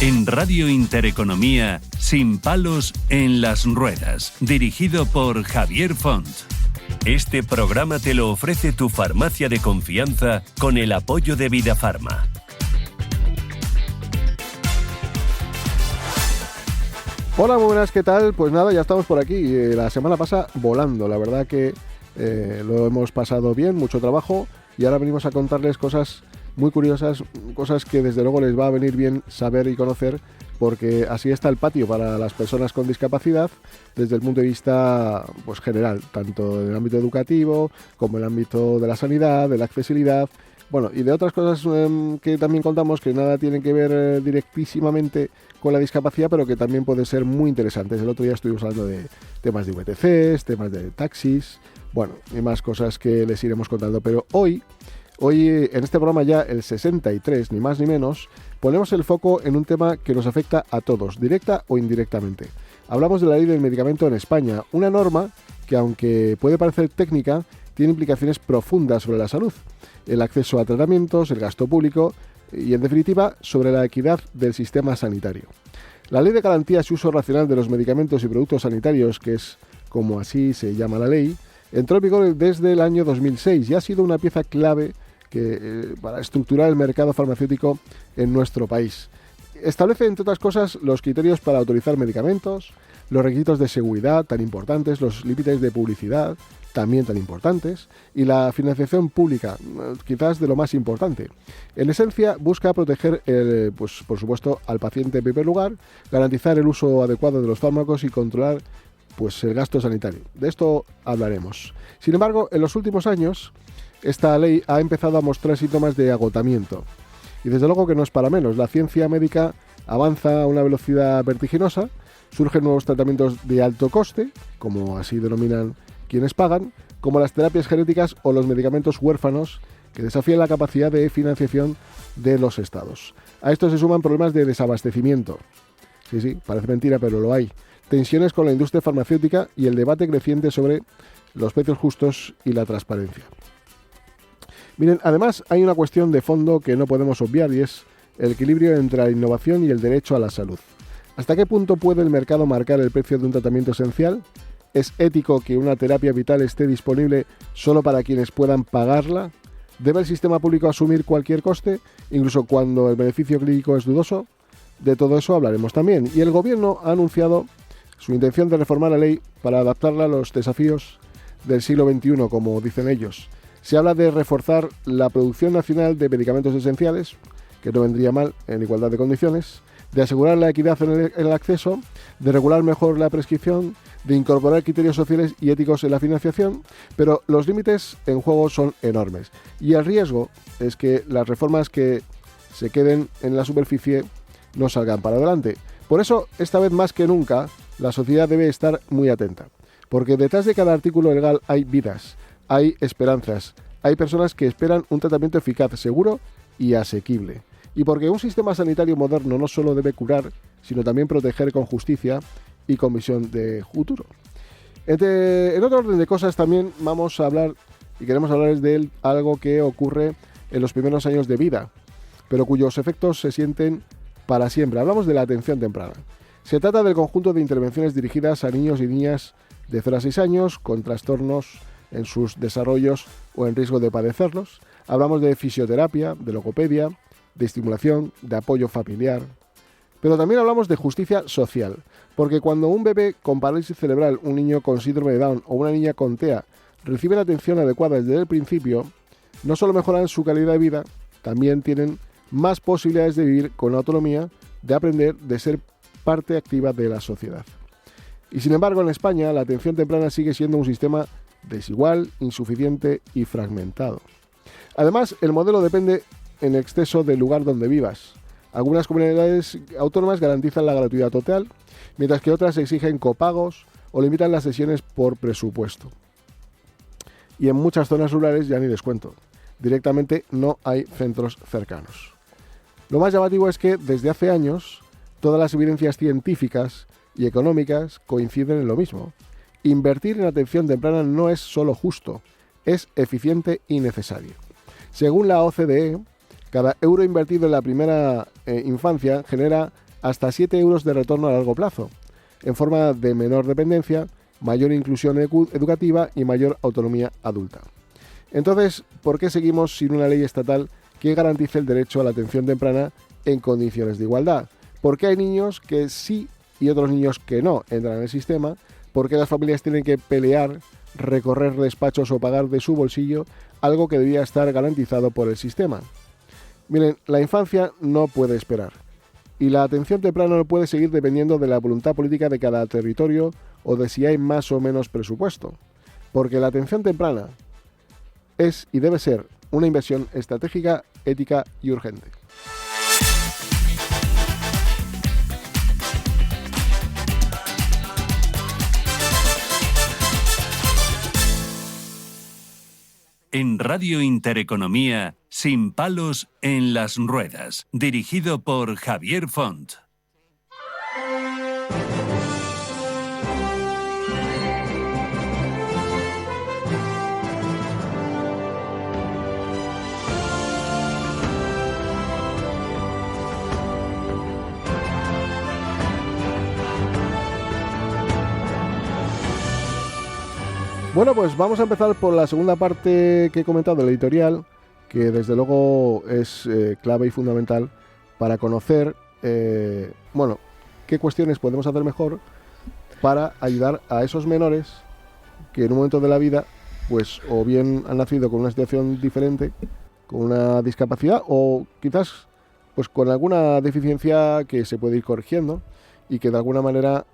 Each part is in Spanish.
En Radio Intereconomía, Sin palos en las ruedas, dirigido por Javier Font. Este programa te lo ofrece tu farmacia de confianza con el apoyo de Vidafarma. Hola, muy buenas, ¿qué tal? Pues nada, ya estamos por aquí. La semana pasada volando, la verdad que lo hemos pasado bien, mucho trabajo, y ahora venimos a contarles cosas muy curiosas, cosas que desde luego les va a venir bien saber y conocer, porque así está el patio para las personas con discapacidad desde el punto de vista pues general, tanto en el ámbito educativo como en el ámbito de la sanidad, de la accesibilidad, bueno, y de otras cosas que también contamos que nada tienen que ver directísimamente con la discapacidad, pero que también pueden ser muy interesantes. El otro día estuvimos hablando de temas de VTCs, temas de taxis, bueno, y más cosas que les iremos contando, pero hoy en este programa ya el 63, ni más ni menos, ponemos el foco en un tema que nos afecta a todos, directa o indirectamente. Hablamos de la ley del medicamento en España, una norma que, aunque puede parecer técnica, tiene implicaciones profundas sobre la salud, el acceso a tratamientos, el gasto público y, en definitiva, sobre la equidad del sistema sanitario. La Ley de Garantías y Uso Racional de los Medicamentos y Productos Sanitarios, que es como así se llama la ley, entró en vigor desde el año 2006 y ha sido una pieza clave para estructurar el mercado farmacéutico en nuestro país. Establece, entre otras cosas, los criterios para autorizar medicamentos, los requisitos de seguridad tan importantes, los límites de publicidad también tan importantes, y la financiación pública, quizás de lo más importante. En esencia, busca proteger, pues, por supuesto, al paciente en primer lugar, garantizar el uso adecuado de los fármacos y controlar pues, el gasto sanitario. De esto hablaremos. Sin embargo, en los últimos años, esta ley ha empezado a mostrar síntomas de agotamiento. Y desde luego que no es para menos. La ciencia médica avanza a una velocidad vertiginosa, surgen nuevos tratamientos de alto coste, como así denominan quienes pagan, como las terapias genéticas o los medicamentos huérfanos, que desafían la capacidad de financiación de los estados. A esto se suman problemas de desabastecimiento. Sí, parece mentira, pero lo hay. Tensiones con la industria farmacéutica y el debate creciente sobre los precios justos y la transparencia. Miren, además hay una cuestión de fondo que no podemos obviar y es el equilibrio entre la innovación y el derecho a la salud. ¿Hasta qué punto puede el mercado marcar el precio de un tratamiento esencial? ¿Es ético que una terapia vital esté disponible solo para quienes puedan pagarla? ¿Debe el sistema público asumir cualquier coste, incluso cuando el beneficio clínico es dudoso? De todo eso hablaremos también. Y el Gobierno ha anunciado su intención de reformar la ley para adaptarla a los desafíos del siglo XXI, como dicen ellos. Se habla de reforzar la producción nacional de medicamentos esenciales, que no vendría mal en igualdad de condiciones, de asegurar la equidad en el acceso, de regular mejor la prescripción, de incorporar criterios sociales y éticos en la financiación, pero los límites en juego son enormes. Y el riesgo es que las reformas que se queden en la superficie no salgan para adelante. Por eso, esta vez más que nunca, la sociedad debe estar muy atenta, porque detrás de cada artículo legal hay vidas, hay esperanzas, hay personas que esperan un tratamiento eficaz, seguro y asequible. Y porque un sistema sanitario moderno no solo debe curar, sino también proteger con justicia y con visión de futuro. En otro orden de cosas también vamos a hablar, y queremos hablarles de algo que ocurre en los primeros años de vida, pero cuyos efectos se sienten para siempre. Hablamos de la atención temprana. Se trata del conjunto de intervenciones dirigidas a niños y niñas de 0 a 6 años con trastornos en sus desarrollos o en riesgo de padecerlos. Hablamos de fisioterapia, de logopedia, de estimulación, de apoyo familiar. Pero también hablamos de justicia social, porque cuando un bebé con parálisis cerebral, un niño con síndrome de Down o una niña con TEA reciben atención adecuada desde el principio, no solo mejoran su calidad de vida, también tienen más posibilidades de vivir con autonomía, de aprender, de ser parte activa de la sociedad. Y sin embargo, en España, la atención temprana sigue siendo un sistema desigual, insuficiente y fragmentado. Además, el modelo depende en exceso del lugar donde vivas. Algunas comunidades autónomas garantizan la gratuidad total, mientras que otras exigen copagos o limitan las sesiones por presupuesto. Y en muchas zonas rurales ya ni les cuento. Directamente no hay centros cercanos. Lo más llamativo es que desde hace años todas las evidencias científicas y económicas coinciden en lo mismo. Invertir en atención temprana no es solo justo, es eficiente y necesario. Según la OCDE, cada euro invertido en la primera infancia genera hasta 7 euros de retorno a largo plazo, en forma de menor dependencia, mayor inclusión educativa y mayor autonomía adulta. Entonces, ¿por qué seguimos sin una ley estatal que garantice el derecho a la atención temprana en condiciones de igualdad? ¿Por qué hay niños que sí y otros niños que no entran en el sistema? ¿Por qué las familias tienen que pelear, recorrer despachos o pagar de su bolsillo algo que debía estar garantizado por el sistema? Miren, la infancia no puede esperar y la atención temprana no puede seguir dependiendo de la voluntad política de cada territorio o de si hay más o menos presupuesto, porque la atención temprana es y debe ser una inversión estratégica, ética y urgente. En Radio Intereconomía, Sin palos en las ruedas, dirigido por Javier Font. Bueno, pues vamos a empezar por la segunda parte que he comentado, el editorial, que desde luego es clave y fundamental para conocer, qué cuestiones podemos hacer mejor para ayudar a esos menores que en un momento de la vida, pues o bien han nacido con una situación diferente, con una discapacidad o quizás pues con alguna deficiencia que se puede ir corrigiendo y que de alguna manera,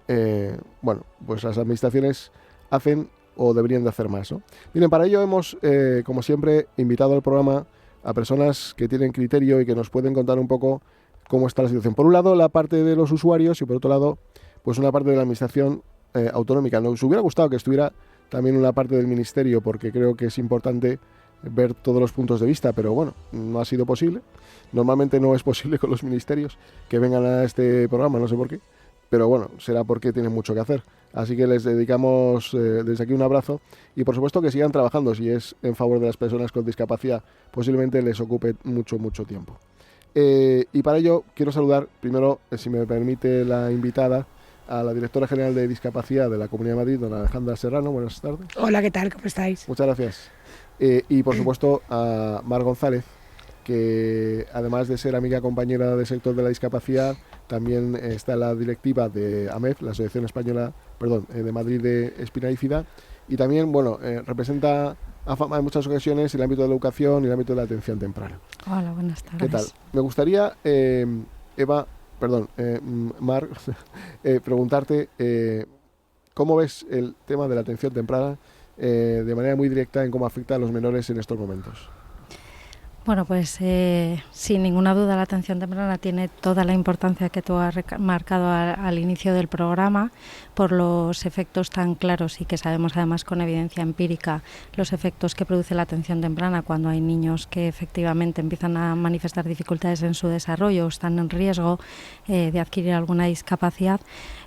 pues las administraciones hacen o deberían de hacer más, ¿no? Miren, para ello hemos, como siempre, invitado al programa a personas que tienen criterio y que nos pueden contar un poco cómo está la situación. Por un lado, la parte de los usuarios y por otro lado, pues una parte de la administración autonómica. Nos hubiera gustado que estuviera también una parte del ministerio porque creo que es importante ver todos los puntos de vista, pero bueno, no ha sido posible. Normalmente no es posible con los ministerios que vengan a este programa, no sé por qué. Pero bueno, será porque tienen mucho que hacer. Así que les dedicamos desde aquí un abrazo y por supuesto que sigan trabajando. Si es en favor de las personas con discapacidad, posiblemente les ocupe mucho tiempo. Y para ello quiero saludar primero, si me permite la invitada, a la directora general de Discapacidad de la Comunidad de Madrid, dona Alejandra Serrano. Buenas tardes. Hola, ¿qué tal? ¿Cómo estáis? Muchas gracias. Y por supuesto a Mar González, que además de ser amiga compañera del sector de la discapacidad, también está en la directiva de AMEF, la Asociación Española, de Madrid de Espina Bífida, y también, representa a FAMA en muchas ocasiones el ámbito de la educación y el ámbito de la atención temprana. Hola, buenas tardes. ¿Qué tal? Me gustaría, Mar, preguntarte cómo ves el tema de la atención temprana de manera muy directa en cómo afecta a los menores en estos momentos. Bueno, pues sin ninguna duda la atención temprana tiene toda la importancia que tú has marcado al inicio del programa por los efectos tan claros y que sabemos además con evidencia empírica los efectos que produce la atención temprana cuando hay niños que efectivamente empiezan a manifestar dificultades en su desarrollo o están en riesgo de adquirir alguna discapacidad.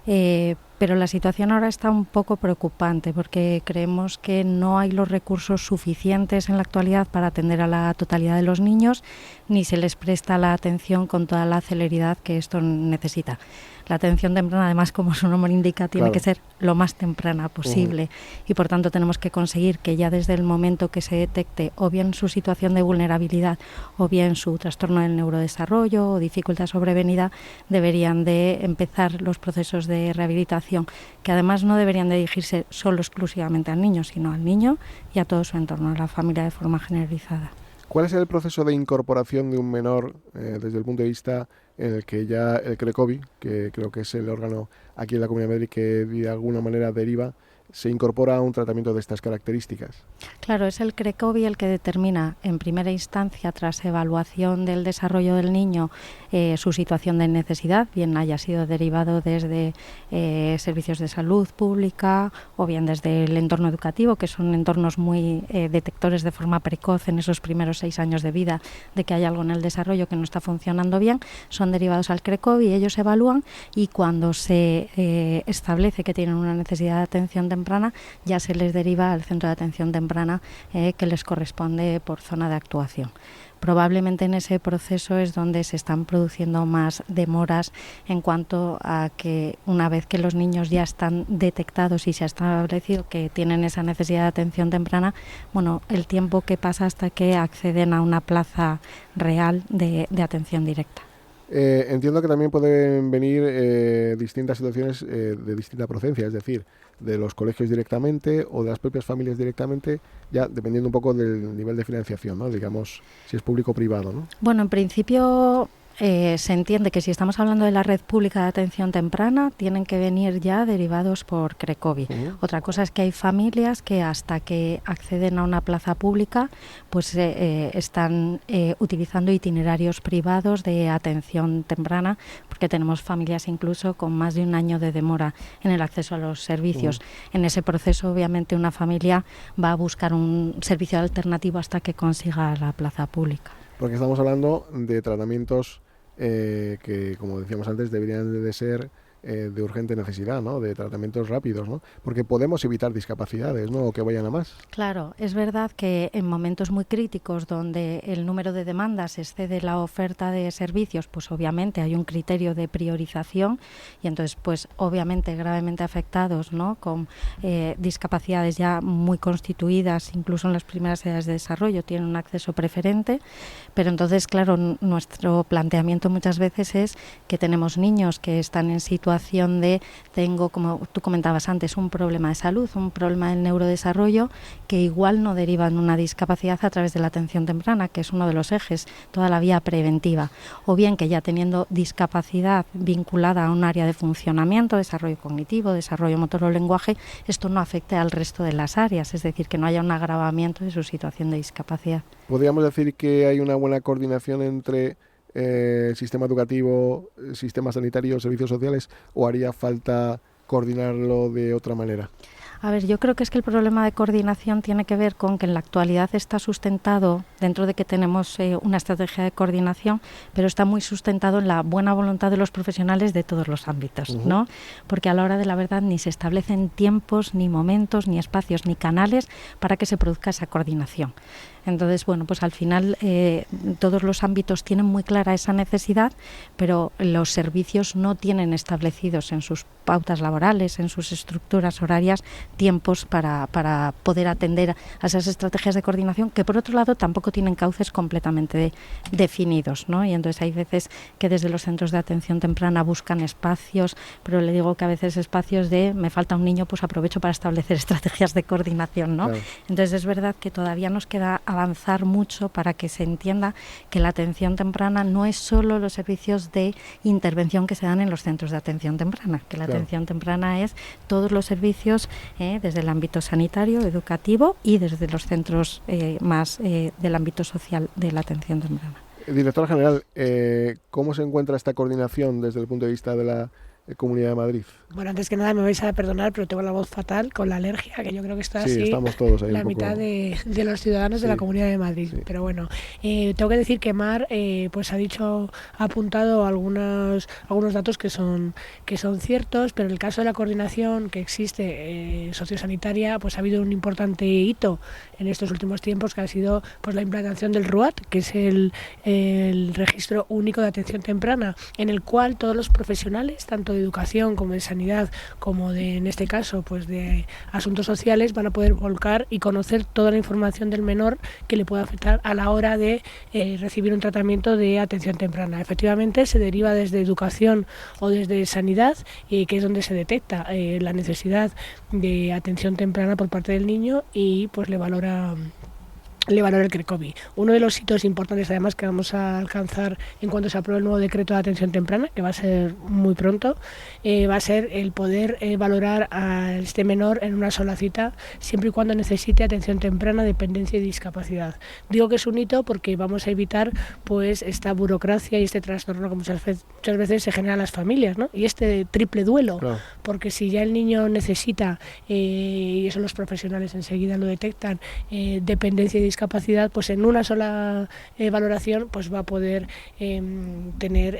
Pero la situación ahora está un poco preocupante porque creemos que no hay los recursos suficientes en la actualidad para atender a la totalidad de los niños ni se les presta la atención con toda la celeridad que esto necesita. La atención temprana, además, como su nombre indica, tiene que ser lo más temprana posible y, por tanto, tenemos que conseguir que ya desde el momento que se detecte o bien su situación de vulnerabilidad o bien su trastorno del neurodesarrollo o dificultad sobrevenida, deberían de empezar los procesos de rehabilitación, que además no deberían de dirigirse solo exclusivamente al niño, sino al niño y a todo su entorno, a la familia de forma generalizada. ¿Cuál es el proceso de incorporación de un menor desde el punto de vista en el que ya el CRECOVI, que creo que es el órgano aquí en la Comunidad de Madrid que de alguna manera deriva, se incorpora a un tratamiento de estas características? Claro, es el CRECOVI el que determina en primera instancia, tras evaluación del desarrollo del niño, su situación de necesidad, bien haya sido derivado desde servicios de salud pública o bien desde el entorno educativo, que son entornos muy detectores de forma precoz en esos primeros 6 años de vida de que hay algo en el desarrollo que no está funcionando bien, son derivados al CRECOVI, ellos evalúan y cuando se establece que tienen una necesidad de atención temprana, ya se les deriva al centro de atención temprana que les corresponde por zona de actuación. probablemente en ese proceso es donde se están produciendo más demoras en cuanto a que una vez que los niños ya están detectados y se ha establecido que tienen esa necesidad de atención temprana, bueno, el tiempo que pasa hasta que acceden a una plaza real de atención directa. Entiendo que también pueden venir distintas situaciones de distinta procedencia, es decir, de los colegios directamente o de las propias familias directamente, ya dependiendo un poco del nivel de financiación, ¿no? Digamos, si es público o privado, ¿no? Bueno, en principio se entiende que si estamos hablando de la red pública de atención temprana, tienen que venir ya derivados por CRECOVI. Otra cosa es que hay familias que hasta que acceden a una plaza pública, pues están utilizando itinerarios privados de atención temprana, porque tenemos familias incluso con más de un año de demora en el acceso a los servicios. En ese proceso, obviamente, una familia va a buscar un servicio alternativo hasta que consiga la plaza pública. Porque estamos hablando de tratamientos que, como decíamos antes, deberían de ser de urgente necesidad, ¿no? De tratamientos rápidos, ¿no? Porque podemos evitar discapacidades, ¿no? O que vayan a más. Claro, es verdad que en momentos muy críticos donde el número de demandas excede la oferta de servicios, pues obviamente hay un criterio de priorización y entonces pues obviamente gravemente afectados, ¿no? Con discapacidades ya muy constituidas, incluso en las primeras edades de desarrollo, tienen un acceso preferente, pero entonces claro, nuestro planteamiento muchas veces es que tenemos niños que están en situación de tengo, como tú comentabas antes, un problema de salud, un problema del neurodesarrollo que igual no deriva en una discapacidad a través de la atención temprana, que es uno de los ejes, toda la vía preventiva, o bien que ya teniendo discapacidad vinculada a un área de funcionamiento, desarrollo cognitivo, desarrollo motor o lenguaje, esto no afecte al resto de las áreas, es decir, que no haya un agravamiento de su situación de discapacidad. ¿Podríamos decir que hay una buena coordinación entre sistema educativo, sistema sanitario, servicios sociales, o haría falta coordinarlo de otra manera? A ver, yo creo que es que el problema de coordinación tiene que ver con que en la actualidad está sustentado, dentro de que tenemos una estrategia de coordinación, pero está muy sustentado en la buena voluntad de los profesionales de todos los ámbitos, ¿no? Porque a la hora de la verdad ni se establecen tiempos, ni momentos, ni espacios, ni canales para que se produzca esa coordinación. Entonces, bueno, pues al final todos los ámbitos tienen muy clara esa necesidad, pero los servicios no tienen establecidos en sus pautas laborales, en sus estructuras horarias, tiempos para poder atender a esas estrategias de coordinación, que por otro lado tampoco tienen cauces completamente definidos, ¿no? Y entonces hay veces que desde los centros de atención temprana buscan espacios, pero le digo que a veces espacios de me falta un niño, pues aprovecho para establecer estrategias de coordinación, ¿no? Claro. Entonces es verdad que todavía nos queda avanzar mucho para que se entienda que la atención temprana no es solo los servicios de intervención que se dan en los centros de atención temprana, que la atención temprana es todos los servicios desde el ámbito sanitario, educativo y desde los centros más del ámbito social de la atención temprana. Directora general, ¿cómo se encuentra esta coordinación desde el punto de vista de la Comunidad de Madrid? Bueno, antes que nada me vais a perdonar, pero tengo la voz fatal con la alergia, que yo creo que está así estamos todos ahí la mitad de los ciudadanos de la Comunidad de Madrid. Sí. Pero bueno, tengo que decir que Mar pues ha apuntado algunos datos que son ciertos, pero en el caso de la coordinación que existe sociosanitaria, pues ha habido un importante hito en estos últimos tiempos, que ha sido pues la implantación del RUAT, que es el Registro Único de Atención Temprana, en el cual todos los profesionales, tanto de educación como de sanidad, como en este caso pues de asuntos sociales, van a poder volcar y conocer toda la información del menor que le pueda afectar a la hora de recibir un tratamiento de atención temprana. Efectivamente se deriva desde educación o desde sanidad, que es donde se detecta la necesidad de atención temprana por parte del niño y pues le valora el CRECOVI. Uno de los hitos importantes además que vamos a alcanzar en cuanto se apruebe el nuevo decreto de atención temprana, que va a ser muy pronto, va a ser el poder valorar a este menor en una sola cita, siempre y cuando necesite atención temprana, dependencia y discapacidad. Digo que es un hito porque vamos a evitar pues esta burocracia y este trastorno que muchas veces se genera en las familias, ¿no? Y este triple duelo, claro. Porque si ya el niño necesita, y eso los profesionales enseguida lo detectan, dependencia y discapacidad, discapacidad, pues en una sola valoración pues va a poder tener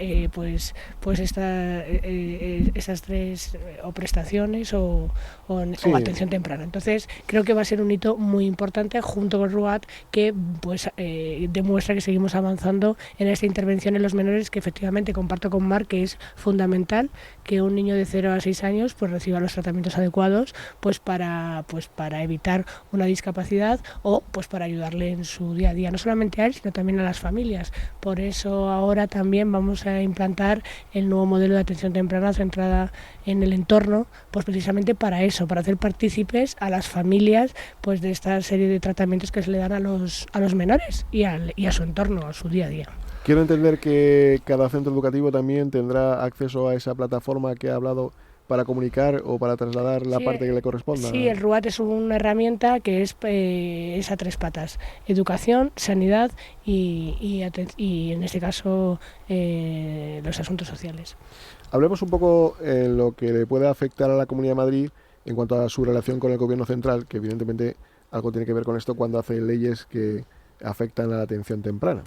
estas 3 o prestaciones o atención temprana. Entonces creo que va a ser un hito muy importante junto con RUAT, que pues demuestra que seguimos avanzando en esta intervención en los menores, que efectivamente comparto con Mar que es fundamental que un niño de 0 a 6 años pues reciba los tratamientos adecuados pues para evitar una discapacidad o pues para ayudarle en su día a día, no solamente a él sino también a las familias. Por eso ahora también vamos a implantar el nuevo modelo de atención temprana centrada en el entorno, pues precisamente para eso, para hacer partícipes a las familias pues de esta serie de tratamientos que se le dan a los menores y a su entorno, a su día a día. Quiero entender que cada centro educativo también tendrá acceso a esa plataforma que ha hablado para comunicar o para trasladar la parte que le corresponda. Sí, el RUAT es una herramienta que es a 3 patas: educación, sanidad y en este caso los asuntos sociales. Hablemos un poco en lo que le puede afectar a la Comunidad de Madrid en cuanto a su relación con el Gobierno central, que evidentemente algo tiene que ver con esto cuando hace leyes que afectan a la atención temprana.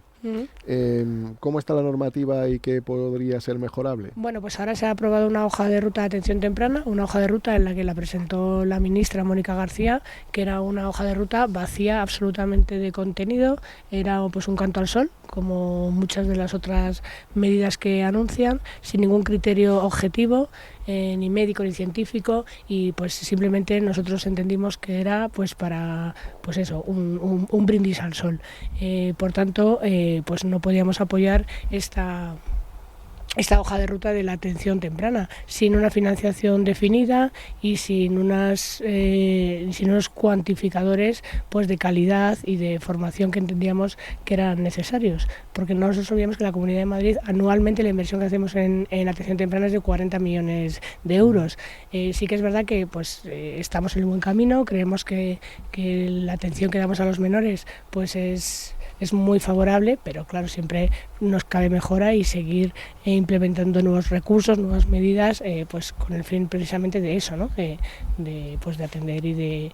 ¿Cómo está la normativa y qué podría ser mejorable? Bueno, pues ahora se ha aprobado una hoja de ruta de atención temprana, una hoja de ruta en la que la presentó la ministra Mónica García, que era una hoja de ruta vacía absolutamente de contenido, era pues un canto al sol, como muchas de las otras medidas que anuncian, sin ningún criterio objetivo, ni médico ni científico, y pues simplemente nosotros entendimos que era pues para pues eso, un brindis al sol. Por tanto, pues no podíamos apoyar esta hoja de ruta de la atención temprana, sin una financiación definida y sin unos cuantificadores pues de calidad y de formación que entendíamos que eran necesarios, porque nosotros sabíamos que la Comunidad de Madrid anualmente la inversión que hacemos en atención temprana es de 40 millones de euros. Sí que es verdad que pues estamos en el buen camino, creemos que la atención que damos a los menores pues es muy favorable, pero claro, siempre nos cabe mejora y seguir implementando nuevos recursos, nuevas medidas, pues con el fin precisamente de eso, ¿no? de atender y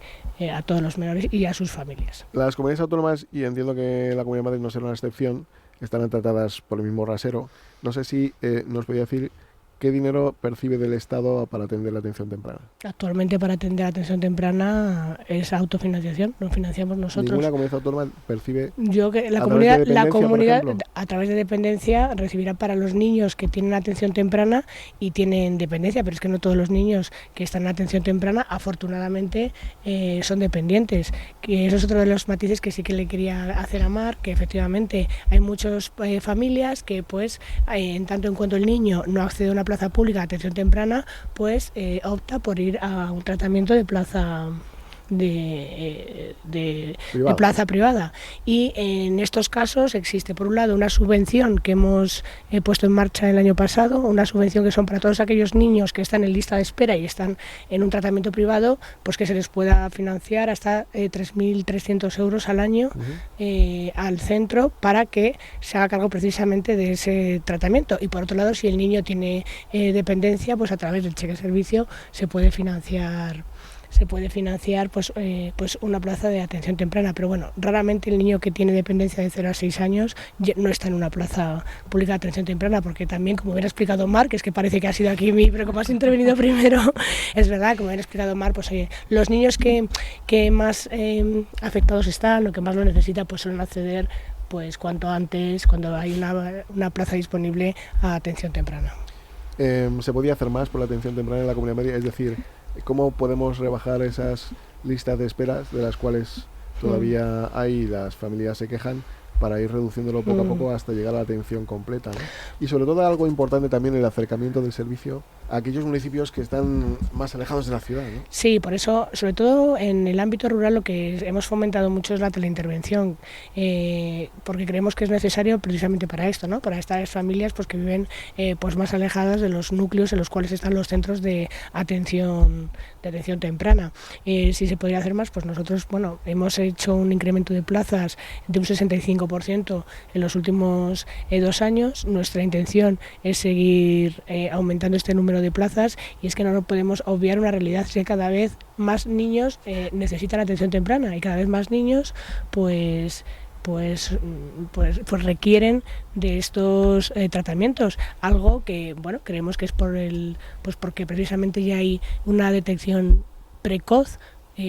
a todos los menores y a sus familias. Las comunidades autónomas, y entiendo que la Comunidad de Madrid no será una excepción, están tratadas por el mismo rasero. No sé si nos podría decir ¿qué dinero percibe del Estado para atender la atención temprana? Actualmente para atender la atención temprana es autofinanciación, nos financiamos nosotros. ¿Ninguna comunidad autónoma percibe la comunidad a través de dependencia recibirá para los niños que tienen atención temprana y tienen dependencia, pero es que no todos los niños que están en atención temprana afortunadamente son dependientes. Que eso es otro de los matices que sí que le quería hacer a Mar, que efectivamente hay muchas familias que pues en tanto en cuanto el niño no accede a una plaza pública de atención temprana, pues opta por ir a un tratamiento de plaza de plaza privada, y en estos casos existe por un lado una subvención que hemos puesto en marcha el año pasado, una subvención que son para todos aquellos niños que están en lista de espera y están en un tratamiento privado, pues que se les pueda financiar hasta 3.300 euros al año al centro para que se haga cargo precisamente de ese tratamiento. Y por otro lado, si el niño tiene dependencia, pues a través del cheque servicio se puede financiar pues una plaza de atención temprana, pero bueno, raramente el niño que tiene dependencia de 0 a 6 años no está en una plaza pública de atención temprana, porque también, como hubiera explicado Mar, que es que parece que ha sido aquí pero como has intervenido primero, es verdad, como hubiera explicado Mar, pues oye, los niños que más afectados están, o que más lo necesitan, pues suelen acceder pues cuanto antes, cuando hay una plaza disponible a atención temprana. ¿Se podía hacer más por la atención temprana en la Comunidad de Madrid? Es decir, ¿cómo podemos rebajar esas listas de esperas de las cuales todavía hay y las familias se quejan, para ir reduciéndolo poco a poco hasta llegar a la atención completa, ¿no? Y sobre todo algo importante también, el acercamiento del servicio a aquellos municipios que están más alejados de la ciudad, ¿no? Sí, por eso, sobre todo en el ámbito rural, lo que hemos fomentado mucho es la teleintervención, porque creemos que es necesario precisamente para esto, ¿no? Para estas familias pues que viven pues más alejadas de los núcleos en los cuales están los centros de atención temprana. Si se podría hacer más, pues nosotros, bueno, hemos hecho un incremento de plazas de un 65% en los últimos 2 años. Nuestra intención es seguir aumentando este número número de plazas, y es que no podemos obviar una realidad, es que cada vez más niños necesitan atención temprana y cada vez más niños pues requieren de estos tratamientos, algo que bueno, creemos que es porque precisamente ya hay una detección precoz,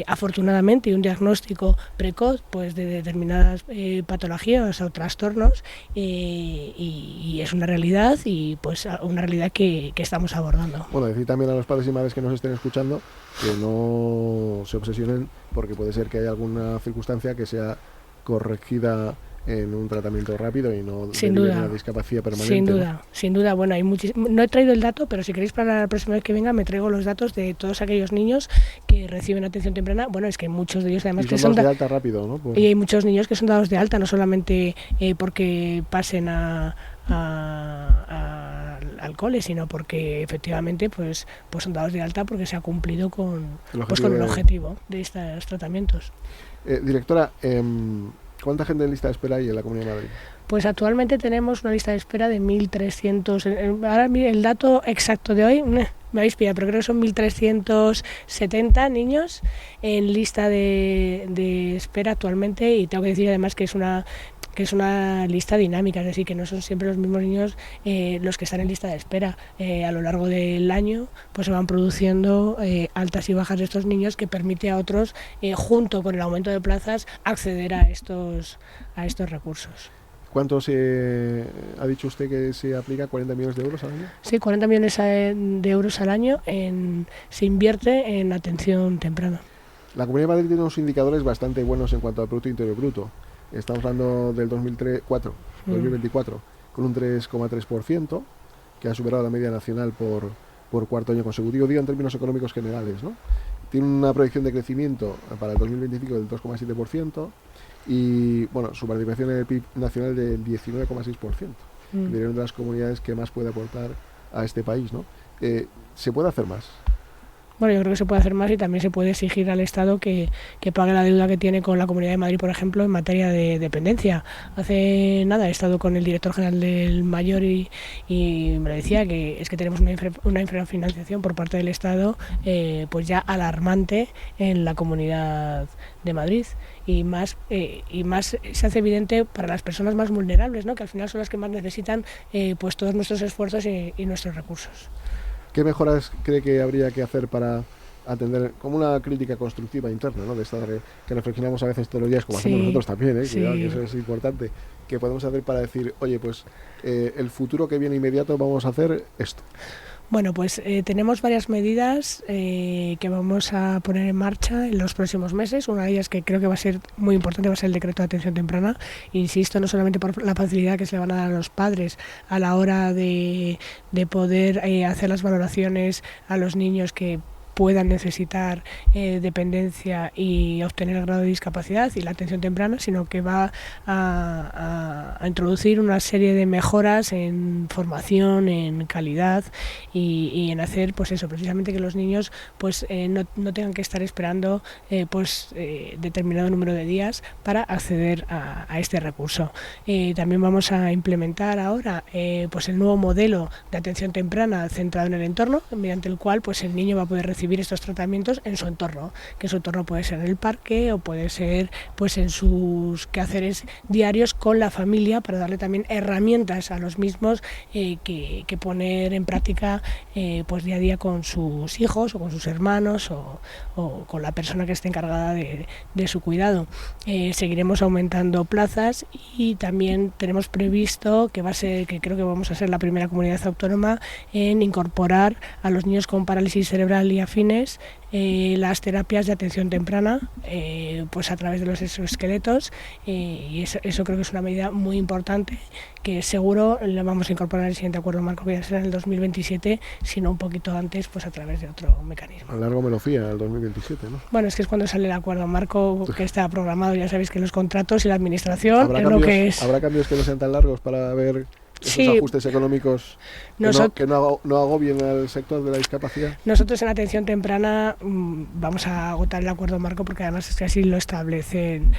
afortunadamente, y un diagnóstico precoz pues de determinadas patologías o trastornos, y es una realidad, y pues una realidad que estamos abordando. Bueno, decir también a los padres y madres que nos estén escuchando que no se obsesionen, porque puede ser que haya alguna circunstancia que sea corregida en un tratamiento rápido y no derive en una discapacidad permanente. Sin duda. Bueno, no he traído el dato, pero si queréis para la próxima vez que venga me traigo los datos de todos aquellos niños que reciben atención temprana. Bueno, es que muchos de ellos además y son dados de alta rápido, ¿no? Pues... Y hay muchos niños que son dados de alta, no solamente porque pasen al cole, sino porque efectivamente pues son dados de alta porque se ha cumplido con el objetivo de estos tratamientos. Directora, ¿cuánta gente en lista de espera hay en la Comunidad de Madrid? Pues actualmente tenemos una lista de espera de 1.300. Ahora el dato exacto de hoy me habéis pillado, pero creo que son 1.370 niños en lista de espera actualmente, y tengo que decir además que es una lista dinámica, es decir, que no son siempre los mismos niños los que están en lista de espera. A lo largo del año pues se van produciendo altas y bajas de estos niños, que permite a otros, junto con el aumento de plazas, acceder a estos recursos. ¿Cuánto ha dicho usted que se aplica? ¿40 millones de euros al año? Sí, 40 millones de euros al año se invierte en atención temprana. La Comunidad de Madrid tiene unos indicadores bastante buenos en cuanto al Producto Interior Bruto. Estamos hablando del 2024, con un 3,3%, que ha superado la media nacional por cuarto año consecutivo, digo en términos económicos generales, ¿no? Tiene una proyección de crecimiento para el 2025 del 2,7%, y bueno, su participación en el PIB nacional del 19,6%. Sería una de las comunidades que más puede aportar a este país, ¿no? ¿Se puede hacer más? Bueno, yo creo que se puede hacer más, y también se puede exigir al Estado que pague la deuda que tiene con la Comunidad de Madrid, por ejemplo, en materia de dependencia. Hace nada he estado con el director general del Mayor y me decía que es que tenemos una infrafinanciación por parte del Estado pues ya alarmante en la Comunidad de Madrid, y más se hace evidente para las personas más vulnerables, ¿no? Que al final son las que más necesitan pues todos nuestros esfuerzos y nuestros recursos. ¿Qué mejoras cree que habría que hacer para atender, como una crítica constructiva interna, ¿no? De esta que reflexionamos a veces todos los días, como hacemos nosotros también, cuidado, que eso es importante, que podemos hacer para decir, oye, pues el futuro que viene inmediato vamos a hacer esto? Bueno, pues tenemos varias medidas que vamos a poner en marcha en los próximos meses. Una de ellas, que creo que va a ser muy importante, va a ser el decreto de atención temprana. Insisto, no solamente por la facilidad que se le van a dar a los padres a la hora de poder hacer las valoraciones a los niños que puedan necesitar dependencia y obtener el grado de discapacidad y la atención temprana, sino que va a introducir una serie de mejoras en formación, en calidad y en hacer pues eso, precisamente que los niños pues no tengan que estar esperando determinado número de días para acceder a este recurso. También vamos a implementar ahora pues el nuevo modelo de atención temprana centrado en el entorno, mediante el cual pues el niño va a poder recibir estos tratamientos en su entorno, que su entorno puede ser en el parque o puede ser pues en sus quehaceres diarios con la familia, para darle también herramientas a los mismos que poner en práctica pues día a día con sus hijos o con sus hermanos o con la persona que esté encargada de su cuidado. Seguiremos aumentando plazas, y también tenemos previsto que creo que vamos a ser la primera comunidad autónoma en incorporar a los niños con parálisis cerebral y afines las terapias de atención temprana pues a través de los exoesqueletos, y eso creo que es una medida muy importante, que seguro la vamos a incorporar en el siguiente acuerdo marco, que ya será en el 2027, sino un poquito antes, pues a través de otro mecanismo. A largo me lo fía, el 2027, ¿no? Bueno, es que es cuando sale el acuerdo marco, que está programado. Ya sabéis que los contratos y la administración ¿Habrá es cambios, lo que es. ¿Habrá cambios que no sean tan largos para ver esos ajustes económicos que no agobien al sector de la discapacidad? Nosotros en atención temprana vamos a agotar el acuerdo marco, porque además es que así lo establecen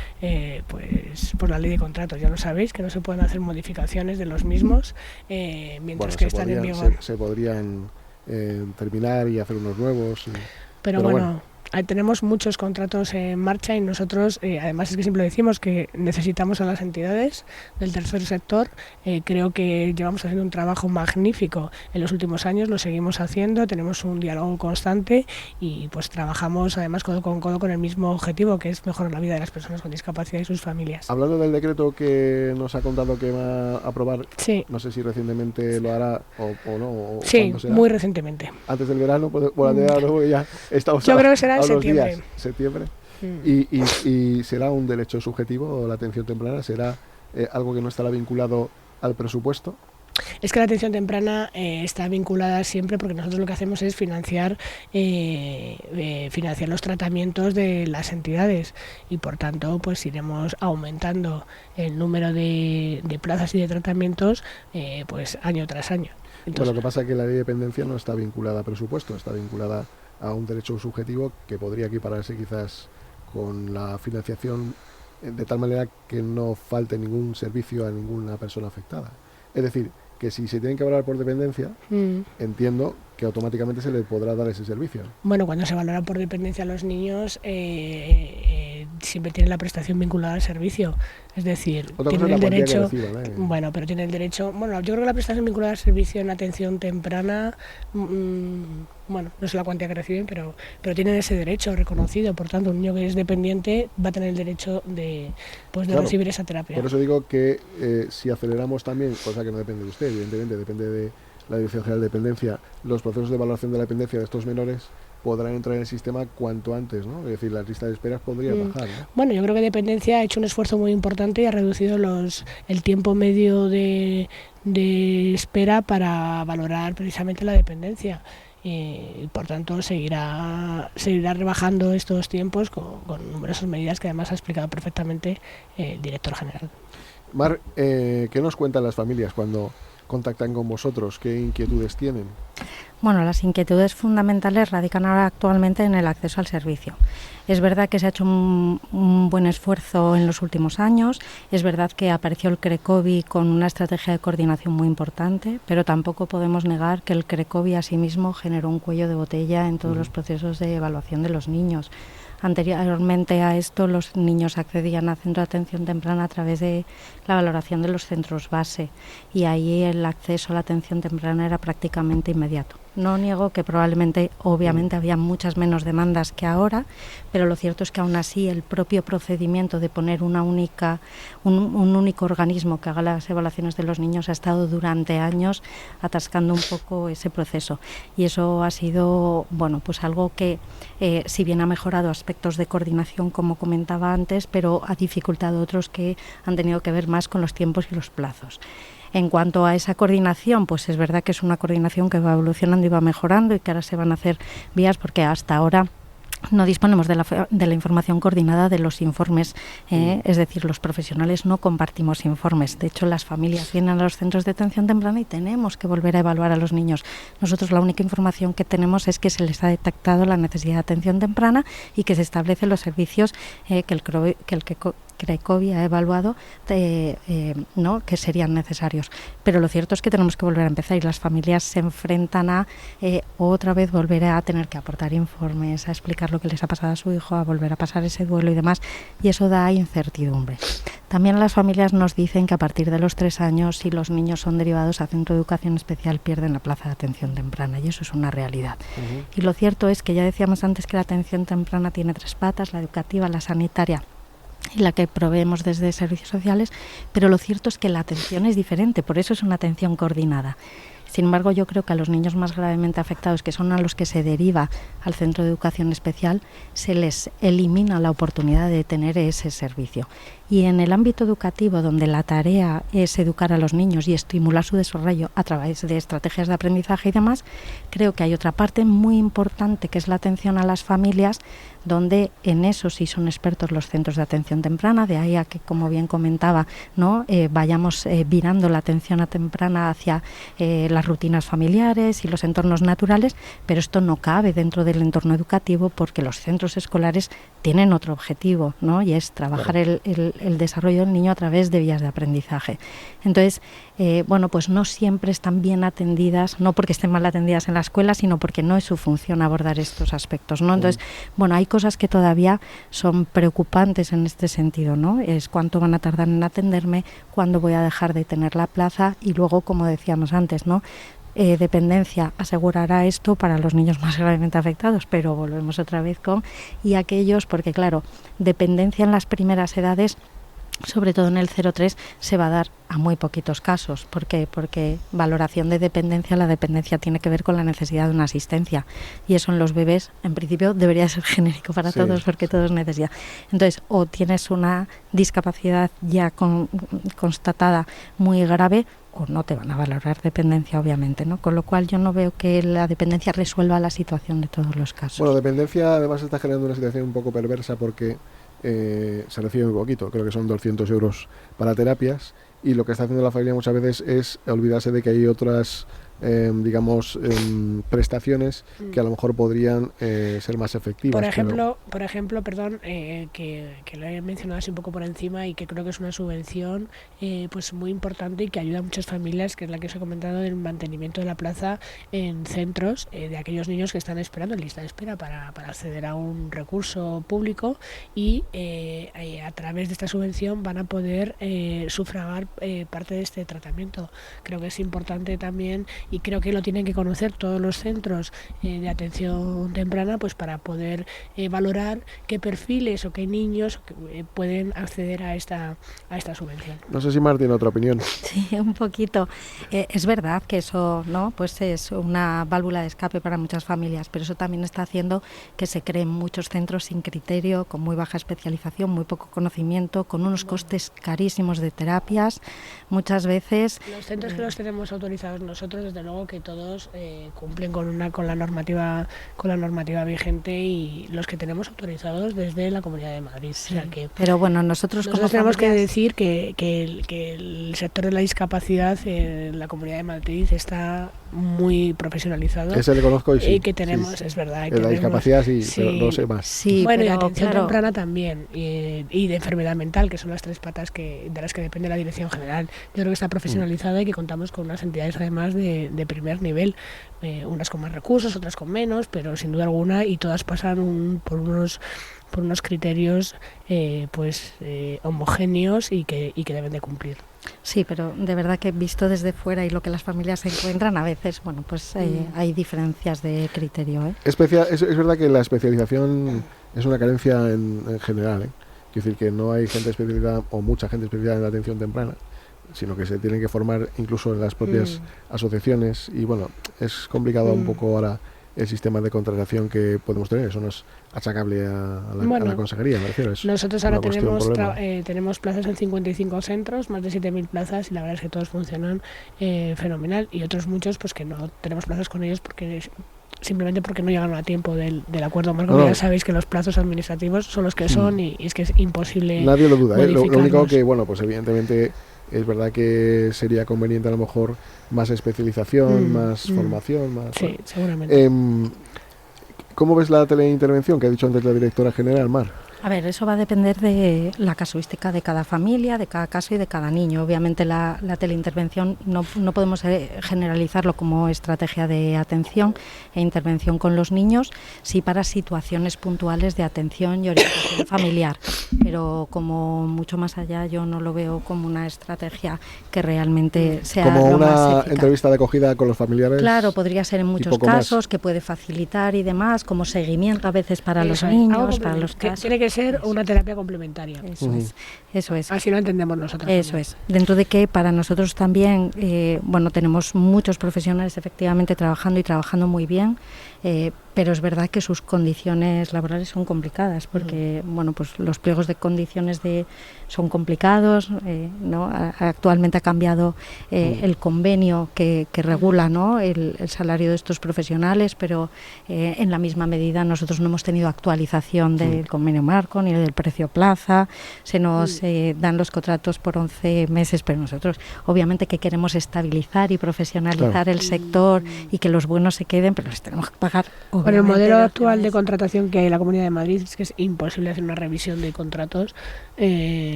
pues por la ley de contratos. Ya lo sabéis, que no se pueden hacer modificaciones de los mismos mientras que están en vigor. Se podrían terminar y hacer unos nuevos. Pero bueno, tenemos muchos contratos en marcha y nosotros, además es que siempre decimos que necesitamos a las entidades del tercer sector. Creo que llevamos haciendo un trabajo magnífico en los últimos años, lo seguimos haciendo, tenemos un diálogo constante y pues trabajamos además codo con codo con el mismo objetivo, que es mejorar la vida de las personas con discapacidad y sus familias. Hablando del decreto que nos ha contado que va a aprobar, sí. No sé si recientemente lo hará o no. O sí, muy recientemente. Antes del verano, ya estamos. Yo creo que será en septiembre. ¿Y será un derecho subjetivo la atención temprana? ¿Será algo que no estará vinculado al presupuesto? Es que la atención temprana está vinculada siempre, porque nosotros lo que hacemos es financiar los tratamientos de las entidades y por tanto pues iremos aumentando el número de plazas y de tratamientos pues año tras año. Entonces, lo que pasa es que la ley de dependencia no está vinculada a presupuesto, está vinculada a un derecho subjetivo que podría equipararse quizás con la financiación de tal manera que no falte ningún servicio a ninguna persona afectada. Es decir, que si se tienen que valorar por dependencia, entiendo que automáticamente se le podrá dar ese servicio. Bueno, cuando se valora por dependencia a los niños, siempre tienen la prestación vinculada al servicio. Es decir, tienen el derecho... Bueno, pero tienen el derecho... Bueno, yo creo que la prestación vinculada al servicio en atención temprana... bueno, no sé la cuantía que reciben, pero tienen ese derecho reconocido. Por tanto, un niño que es dependiente va a tener el derecho de recibir esa terapia. Por eso digo que si aceleramos también, cosa que no depende de usted, evidentemente depende de la Dirección General de Dependencia, los procesos de evaluación de la dependencia de estos menores podrán entrar en el sistema cuanto antes, ¿no? Es decir, la lista de esperas podría bajar, ¿no? Bueno, yo creo que Dependencia ha hecho un esfuerzo muy importante y ha reducido el tiempo medio de espera para valorar precisamente la dependencia. Y por tanto seguirá rebajando estos tiempos con numerosas medidas que además ha explicado perfectamente el director general. Mar, ¿qué nos cuentan las familias cuando contactan con vosotros? ¿Qué inquietudes tienen? Bueno, las inquietudes fundamentales radican ahora actualmente en el acceso al servicio. Es verdad que se ha hecho un buen esfuerzo en los últimos años, es verdad que apareció el CRECOVI con una estrategia de coordinación muy importante, pero tampoco podemos negar que el CRECOVI asimismo generó un cuello de botella en todos los procesos de evaluación de los niños. Anteriormente a esto, los niños accedían a centro de atención temprana a través de la valoración de los centros base y ahí el acceso a la atención temprana era prácticamente inmediato. No niego que probablemente, obviamente, había muchas menos demandas que ahora, pero lo cierto es que aún así el propio procedimiento de poner un único organismo que haga las evaluaciones de los niños ha estado durante años atascando un poco ese proceso. Y eso ha sido, bueno, pues algo que, si bien ha mejorado aspectos de coordinación, como comentaba antes, pero ha dificultado otros que han tenido que ver más con los tiempos y los plazos. En cuanto a esa coordinación, pues es verdad que es una coordinación que va evolucionando y va mejorando y que ahora se van a hacer vías porque hasta ahora no disponemos de la información coordinada de los informes, es decir, los profesionales no compartimos informes. De hecho, las familias vienen a los centros de atención temprana y tenemos que volver a evaluar a los niños. Nosotros la única información que tenemos es que se les ha detectado la necesidad de atención temprana y que se establecen los servicios que el CRECOVI ha evaluado ¿no? que serían necesarios. Pero lo cierto es que tenemos que volver a empezar y las familias se enfrentan a otra vez volver a tener que aportar informes, a explicar lo que les ha pasado a su hijo, a volver a pasar ese duelo y demás, y eso da incertidumbre. También las familias nos dicen que a partir de los 3 años, si los niños son derivados a centro de educación especial, pierden la plaza de atención temprana, y eso es una realidad. Y lo cierto es que ya decíamos antes que la atención temprana tiene 3 patas, la educativa, la sanitaria y la que proveemos desde servicios sociales, pero lo cierto es que la atención es diferente, por eso es una atención coordinada. Sin embargo, yo creo que a los niños más gravemente afectados, que son a los que se deriva al centro de educación especial, se les elimina la oportunidad de tener ese servicio. Y en el ámbito educativo, donde la tarea es educar a los niños y estimular su desarrollo a través de estrategias de aprendizaje y demás, creo que hay otra parte muy importante, que es la atención a las familias, donde en eso sí son expertos los centros de atención temprana, de ahí a que, como bien comentaba, ¿no? Vayamos virando la atención temprana hacia las rutinas familiares y los entornos naturales, pero esto no cabe dentro del entorno educativo porque los centros escolares tienen otro objetivo, ¿no? Y es trabajar el desarrollo del niño a través de vías de aprendizaje. Entonces, pues no siempre están bien atendidas, no porque estén mal atendidas en la escuela, sino porque no es su función abordar estos aspectos, ¿no? Entonces, hay cosas que todavía son preocupantes en este sentido, ¿no? Es cuánto van a tardar en atenderme, cuándo voy a dejar de tener la plaza y luego, como decíamos antes, ¿no? Dependencia asegurará esto para los niños más gravemente afectados, pero volvemos otra vez y aquellos, porque claro, dependencia en las primeras edades, sobre todo en el 0-3, se va a dar a muy poquitos casos. ¿Por qué? Porque valoración de dependencia, la dependencia tiene que ver con la necesidad de una asistencia, y eso en los bebés en principio debería ser genérico para todos, porque todos necesitan. Entonces, o tienes una discapacidad ya constatada muy grave, o no te van a valorar dependencia, obviamente, ¿no? Con lo cual yo no veo que la dependencia resuelva la situación de todos los casos. Bueno, dependencia además está generando una situación un poco perversa porque se recibe muy poquito, creo que son 200 euros para terapias, y lo que está haciendo la familia muchas veces es olvidarse de que hay otras prestaciones que a lo mejor podrían ser más efectivas. Por ejemplo, que lo he mencionado así un poco por encima, y que creo que es una subvención pues muy importante y que ayuda a muchas familias, que es la que os he comentado, del mantenimiento de la plaza en centros de aquellos niños que están esperando en lista de espera para acceder a un recurso público, y a través de esta subvención van a poder sufragar parte de este tratamiento. Creo que es importante también, y creo que lo tienen que conocer todos los centros de atención temprana, pues para poder valorar qué perfiles o qué niños pueden acceder a esta subvención. No sé si Mar tiene otra opinión. Sí, un poquito. Es verdad que eso, ¿no? Pues es una válvula de escape para muchas familias, pero eso también está haciendo que se creen muchos centros sin criterio, con muy baja especialización, muy poco conocimiento, con unos costes carísimos de terapias, muchas veces. Los centros que los tenemos autorizados nosotros, desde luego que todos cumplen con la normativa vigente, y los que tenemos autorizados desde la Comunidad de Madrid. Sí, o sea que pero bueno, nosotros como tenemos que familias... decir que el sector de la discapacidad en la Comunidad de Madrid está muy profesionalizado. Ese le conozco y que tenemos, es verdad. La discapacidad pero no sé más. Sí, bueno, pero, y atención temprana también, y de enfermedad mental, que son las tres patas de las que depende la Dirección General. Yo creo que está profesionalizada y que contamos con unas entidades además de primer nivel, unas con más recursos, otras con menos, pero sin duda alguna, y todas pasan por unos criterios homogéneos y que deben de cumplir. Sí, pero de verdad que visto desde fuera y lo que las familias se encuentran, a veces, hay diferencias de criterio. Es verdad que la especialización es una carencia en general, Es decir, que no hay gente especializada o mucha gente especializada en la atención temprana, sino que se tienen que formar incluso en las propias asociaciones, y bueno, es complicado un poco ahora el sistema de contratación que podemos tener. Eso no es achacable a la consejería, me refiero. Nosotros ahora tenemos plazas en 55 centros, más de 7.000 plazas, y la verdad es que todos funcionan fenomenal, y otros muchos pues que no tenemos plazas con ellos simplemente porque no llegaron a tiempo del acuerdo marco. Ya sabéis que los plazos administrativos son los que son, y es que es imposible. Nadie lo duda, lo único que, pues evidentemente es verdad que sería conveniente a lo mejor más especialización, más formación, más... Sí, seguramente. ¿Cómo ves la teleintervención que ha dicho antes la directora general, Mar? A ver, eso va a depender de la casuística de cada familia, de cada caso y de cada niño. Obviamente la teleintervención no podemos generalizarlo como estrategia de atención e intervención con los niños, sí para situaciones puntuales de atención y orientación familiar, pero como mucho más allá yo no lo veo como una estrategia que realmente sea como lo más una eficaz. Entrevista de acogida con los familiares. Claro, podría ser en muchos casos, que puede facilitar y demás, como seguimiento a veces para los niños, para los casos. Tiene que ser una terapia complementaria. Eso es. Así lo entendemos nosotros. Eso es. Dentro de que para nosotros también, tenemos muchos profesionales efectivamente trabajando muy bien, pero es verdad que sus condiciones laborales son complicadas, porque bueno, pues los pliegos de condiciones son complicados, ¿no? Actualmente ha cambiado el convenio que regula, ¿no? el salario de estos profesionales, pero en la misma medida nosotros no hemos tenido actualización del convenio marco ni del precio plaza, se nos dan los contratos por 11 meses, pero nosotros obviamente que queremos estabilizar y profesionalizar el sector y que los buenos se queden, pero les tenemos que pagar. Con el modelo actual de contratación que hay en la Comunidad de Madrid es que es imposible hacer una revisión de contratos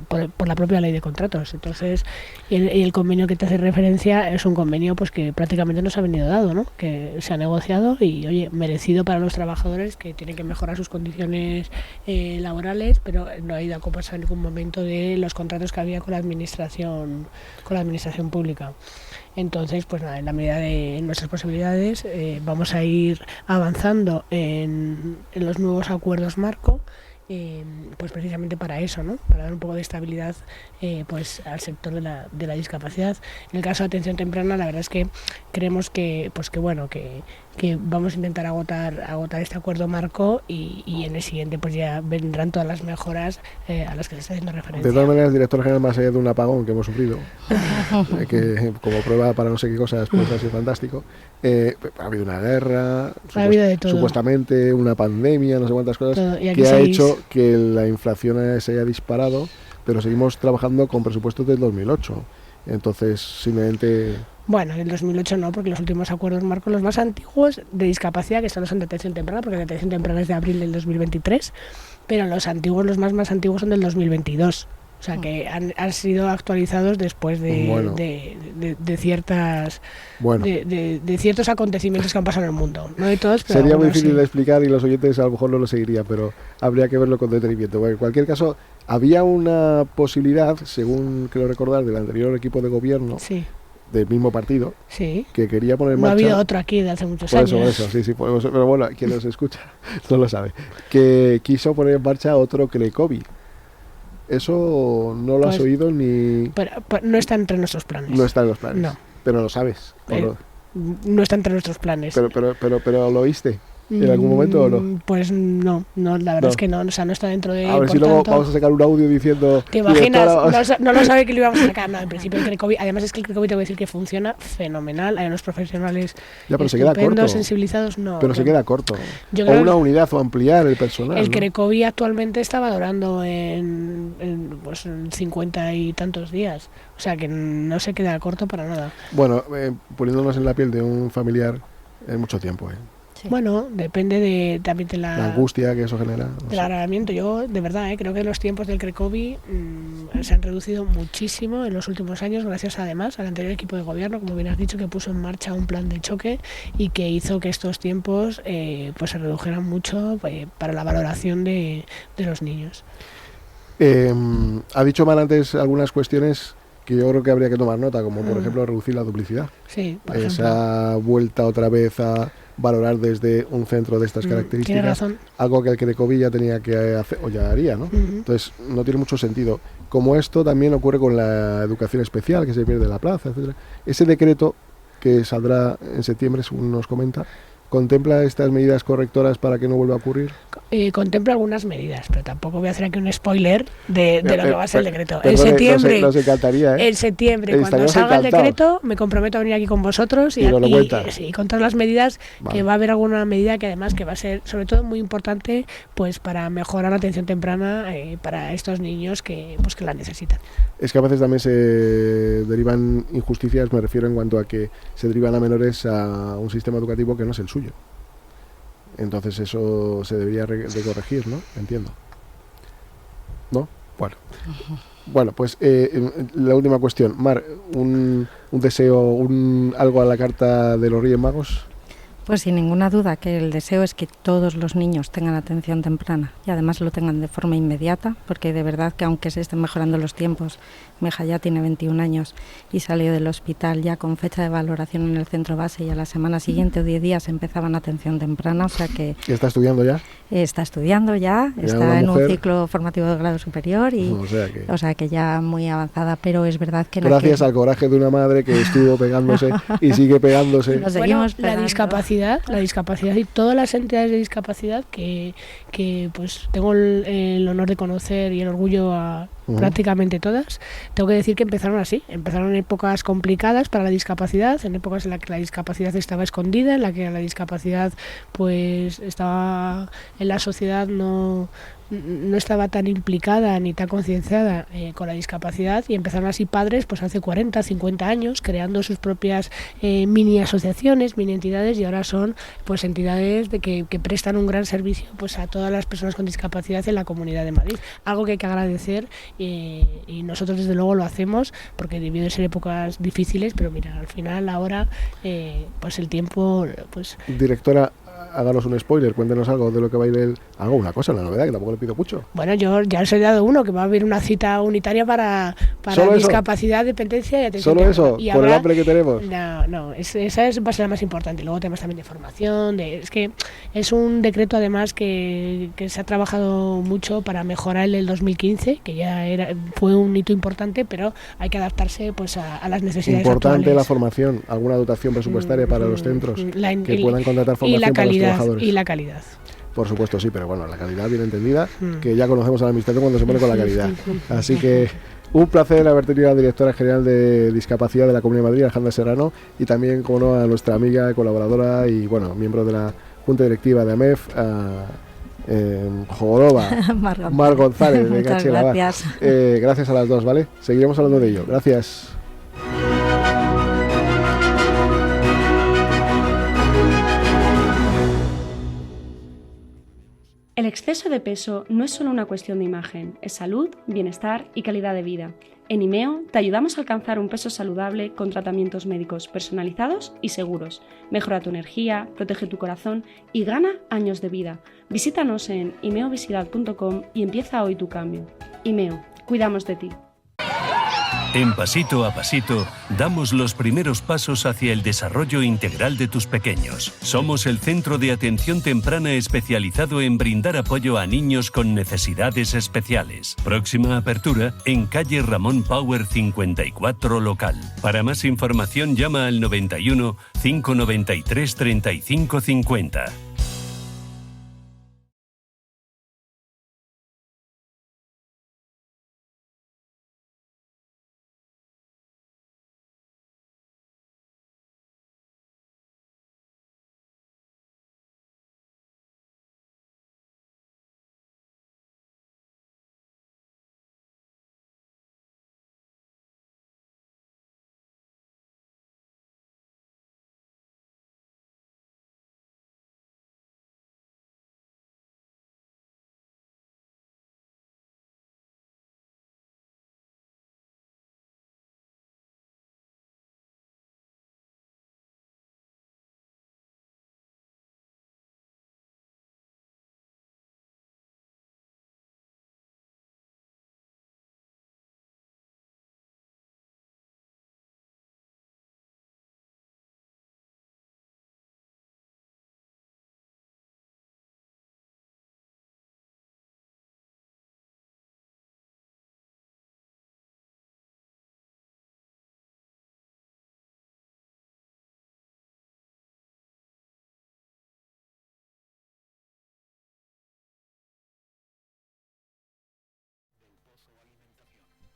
por la propia ley de contratos. Entonces, el convenio que te hace referencia es un convenio pues que prácticamente nos ha venido dado, ¿no? Que se ha negociado y, oye, merecido para los trabajadores que tienen que mejorar sus condiciones laborales, pero no ha ido a coparse en ningún momento de los contratos que había con la administración pública. Entonces, pues nada, en la medida de nuestras posibilidades vamos a ir avanzando en los nuevos acuerdos marco, pues precisamente para eso, ¿no? Para dar un poco de estabilidad pues al sector de la discapacidad. En el caso de atención temprana, la verdad es que creemos que vamos a intentar agotar este acuerdo marco y en el siguiente pues ya vendrán todas las mejoras a las que se está haciendo referencia. De todas maneras, director general, más allá de un apagón que hemos sufrido, que como prueba para no sé qué cosas, pues ha sido fantástico, ha habido una guerra, ha habido de todo. Supuestamente una pandemia, no sé cuántas cosas, que ha hecho que la inflación se haya disparado, pero seguimos trabajando con presupuestos del 2008. Entonces, simplemente... Bueno, en el 2008 no, porque los últimos acuerdos marcos, los más antiguos de discapacidad, que estos no son de atención temprana, porque la atención temprana es de abril del 2023, pero los más antiguos son del 2022. O sea, que han sido actualizados después de ciertos acontecimientos que han pasado en el mundo. No de todos, pero sería muy difícil de explicar y los oyentes a lo mejor no lo seguirían, pero habría que verlo con detenimiento. Bueno, en cualquier caso, había una posibilidad, según creo recordar, del anterior equipo de gobierno, del mismo partido, que quería poner en marcha... No ha habido otro aquí de hace muchos años. Por eso, sí, pero bueno, quien nos escucha no lo sabe. Que quiso poner en marcha otro CRECOVI. Eso no lo has oído ni... Pero no está entre nuestros planes. No está en los planes. No. Pero lo sabes. No está entre nuestros planes. Pero ¿lo oíste en algún momento o no? Pues no, la verdad es que no, o sea, no está dentro de... A ver si luego vamos a sacar un audio diciendo... ¿Te imaginas? No lo sabe que lo íbamos a sacar. No, en principio el CRECOVI, además es que el CRECOVI te voy a decir que funciona fenomenal. Hay unos profesionales estupendos, sensibilizados, Pero se queda corto. O una unidad o ampliar el personal. El CRECOVI actualmente está valorando en 50 y tantos días. O sea que no se queda corto para nada. Bueno, poniéndonos en la piel de un familiar es mucho tiempo, Sí. Bueno, depende también de la angustia que eso genera. Del agravamiento. Yo, de verdad, creo que los tiempos del CRECOVI se han reducido muchísimo en los últimos años, gracias además al anterior equipo de gobierno, como bien has dicho, que puso en marcha un plan de choque y que hizo que estos tiempos pues se redujeran mucho para la valoración de los niños. Ha dicho Mar antes algunas cuestiones que yo creo que habría que tomar nota, como por ejemplo reducir la duplicidad. Sí, por ejemplo. Esa vuelta otra vez a valorar desde un centro de estas características, tiene razón. Algo que el CRECOVI ya tenía que hacer, o ya haría, ¿no? Entonces no tiene mucho sentido. Como esto también ocurre con la educación especial, que se pierde la plaza, etcétera. Ese decreto que saldrá en septiembre, según nos comenta, ¿contempla estas medidas correctoras para que no vuelva a ocurrir? Contempla algunas medidas, pero tampoco voy a hacer aquí un spoiler de lo que va a ser el decreto. En septiembre, nos encantaría, en septiembre, cuando salga el decreto, me comprometo a venir aquí con vosotros y contar las medidas, que va a haber alguna medida que además que va a ser, sobre todo, muy importante pues para mejorar la atención temprana para estos niños que la necesitan. Es que a veces también se derivan injusticias, me refiero en cuanto a que se derivan a menores a un sistema educativo que no es el suyo. Entonces eso se debería de corregir, ¿no? Entiendo. ¿No? Bueno, pues la última cuestión. Mar, un deseo, algo a la carta de los Reyes Magos. Pues sin ninguna duda que el deseo es que todos los niños tengan atención temprana y además lo tengan de forma inmediata, porque de verdad que aunque se estén mejorando los tiempos, mi hija ya tiene 21 años y salió del hospital ya con fecha de valoración en el centro base y a la semana siguiente o 10 días empezaban atención temprana, o sea que... ¿Está estudiando ya? está estudiando ya está en un ciclo formativo de grado superior y o sea que ya muy avanzada, pero es verdad que gracias al coraje de una madre que estuvo pegándose y sigue pegándose. Bueno, la discapacidad y todas las entidades de discapacidad que pues tengo el honor de conocer y el orgullo a prácticamente todas, tengo que decir que empezaron así, empezaron en épocas complicadas para la discapacidad, en épocas en las que la discapacidad estaba escondida, en la que la discapacidad pues estaba en la sociedad, no estaba tan implicada ni tan concienciada con la discapacidad, y empezaron así padres pues hace 40, 50 años creando sus propias mini asociaciones, mini entidades, y ahora son pues entidades que prestan un gran servicio pues a todas las personas con discapacidad en la Comunidad de Madrid, algo que hay que agradecer y nosotros desde luego lo hacemos porque debió de ser épocas difíciles, pero mira, al final ahora pues el tiempo pues... Directora, háganos un spoiler, cuéntenos algo de lo que va a ir hago una cosa, una novedad, que tampoco le pido mucho. Bueno, yo ya os he dado uno, que va a haber una cita unitaria para discapacidad, dependencia y atención. ¿Solo eso? ¿Por el hambre que tenemos? No, esa va a ser la más importante. Luego temas también de formación, es que es un decreto además que se ha trabajado mucho para mejorar el del 2015, que ya fue un hito importante, pero hay que adaptarse pues a las necesidades importante actuales. La formación, alguna dotación presupuestaria para los centros que puedan contratar formación para los trabajadores. Y la calidad. Por supuesto, sí, pero bueno, la calidad bien entendida, que ya conocemos a la administración cuando se pone con la calidad. Así que un placer haber tenido a la directora general de Discapacidad de la Comunidad de Madrid, Alejandra Serrano, y también, como no, a nuestra amiga, colaboradora y, bueno, miembro de la Junta Directiva de AMEF, Joroba, Mar González, de Cachela. Gracias. Gracias a las dos, ¿vale? Seguiremos hablando de ello. Gracias. El exceso de peso no es solo una cuestión de imagen, es salud, bienestar y calidad de vida. En IMEO te ayudamos a alcanzar un peso saludable con tratamientos médicos personalizados y seguros. Mejora tu energía, protege tu corazón y gana años de vida. Visítanos en imeovisidad.com y empieza hoy tu cambio. IMEO, cuidamos de ti. En Pasito a Pasito, damos los primeros pasos hacia el desarrollo integral de tus pequeños. Somos el centro de atención temprana especializado en brindar apoyo a niños con necesidades especiales. Próxima apertura en calle Ramón Power 54 local. Para más información llama al 91 593 35 50.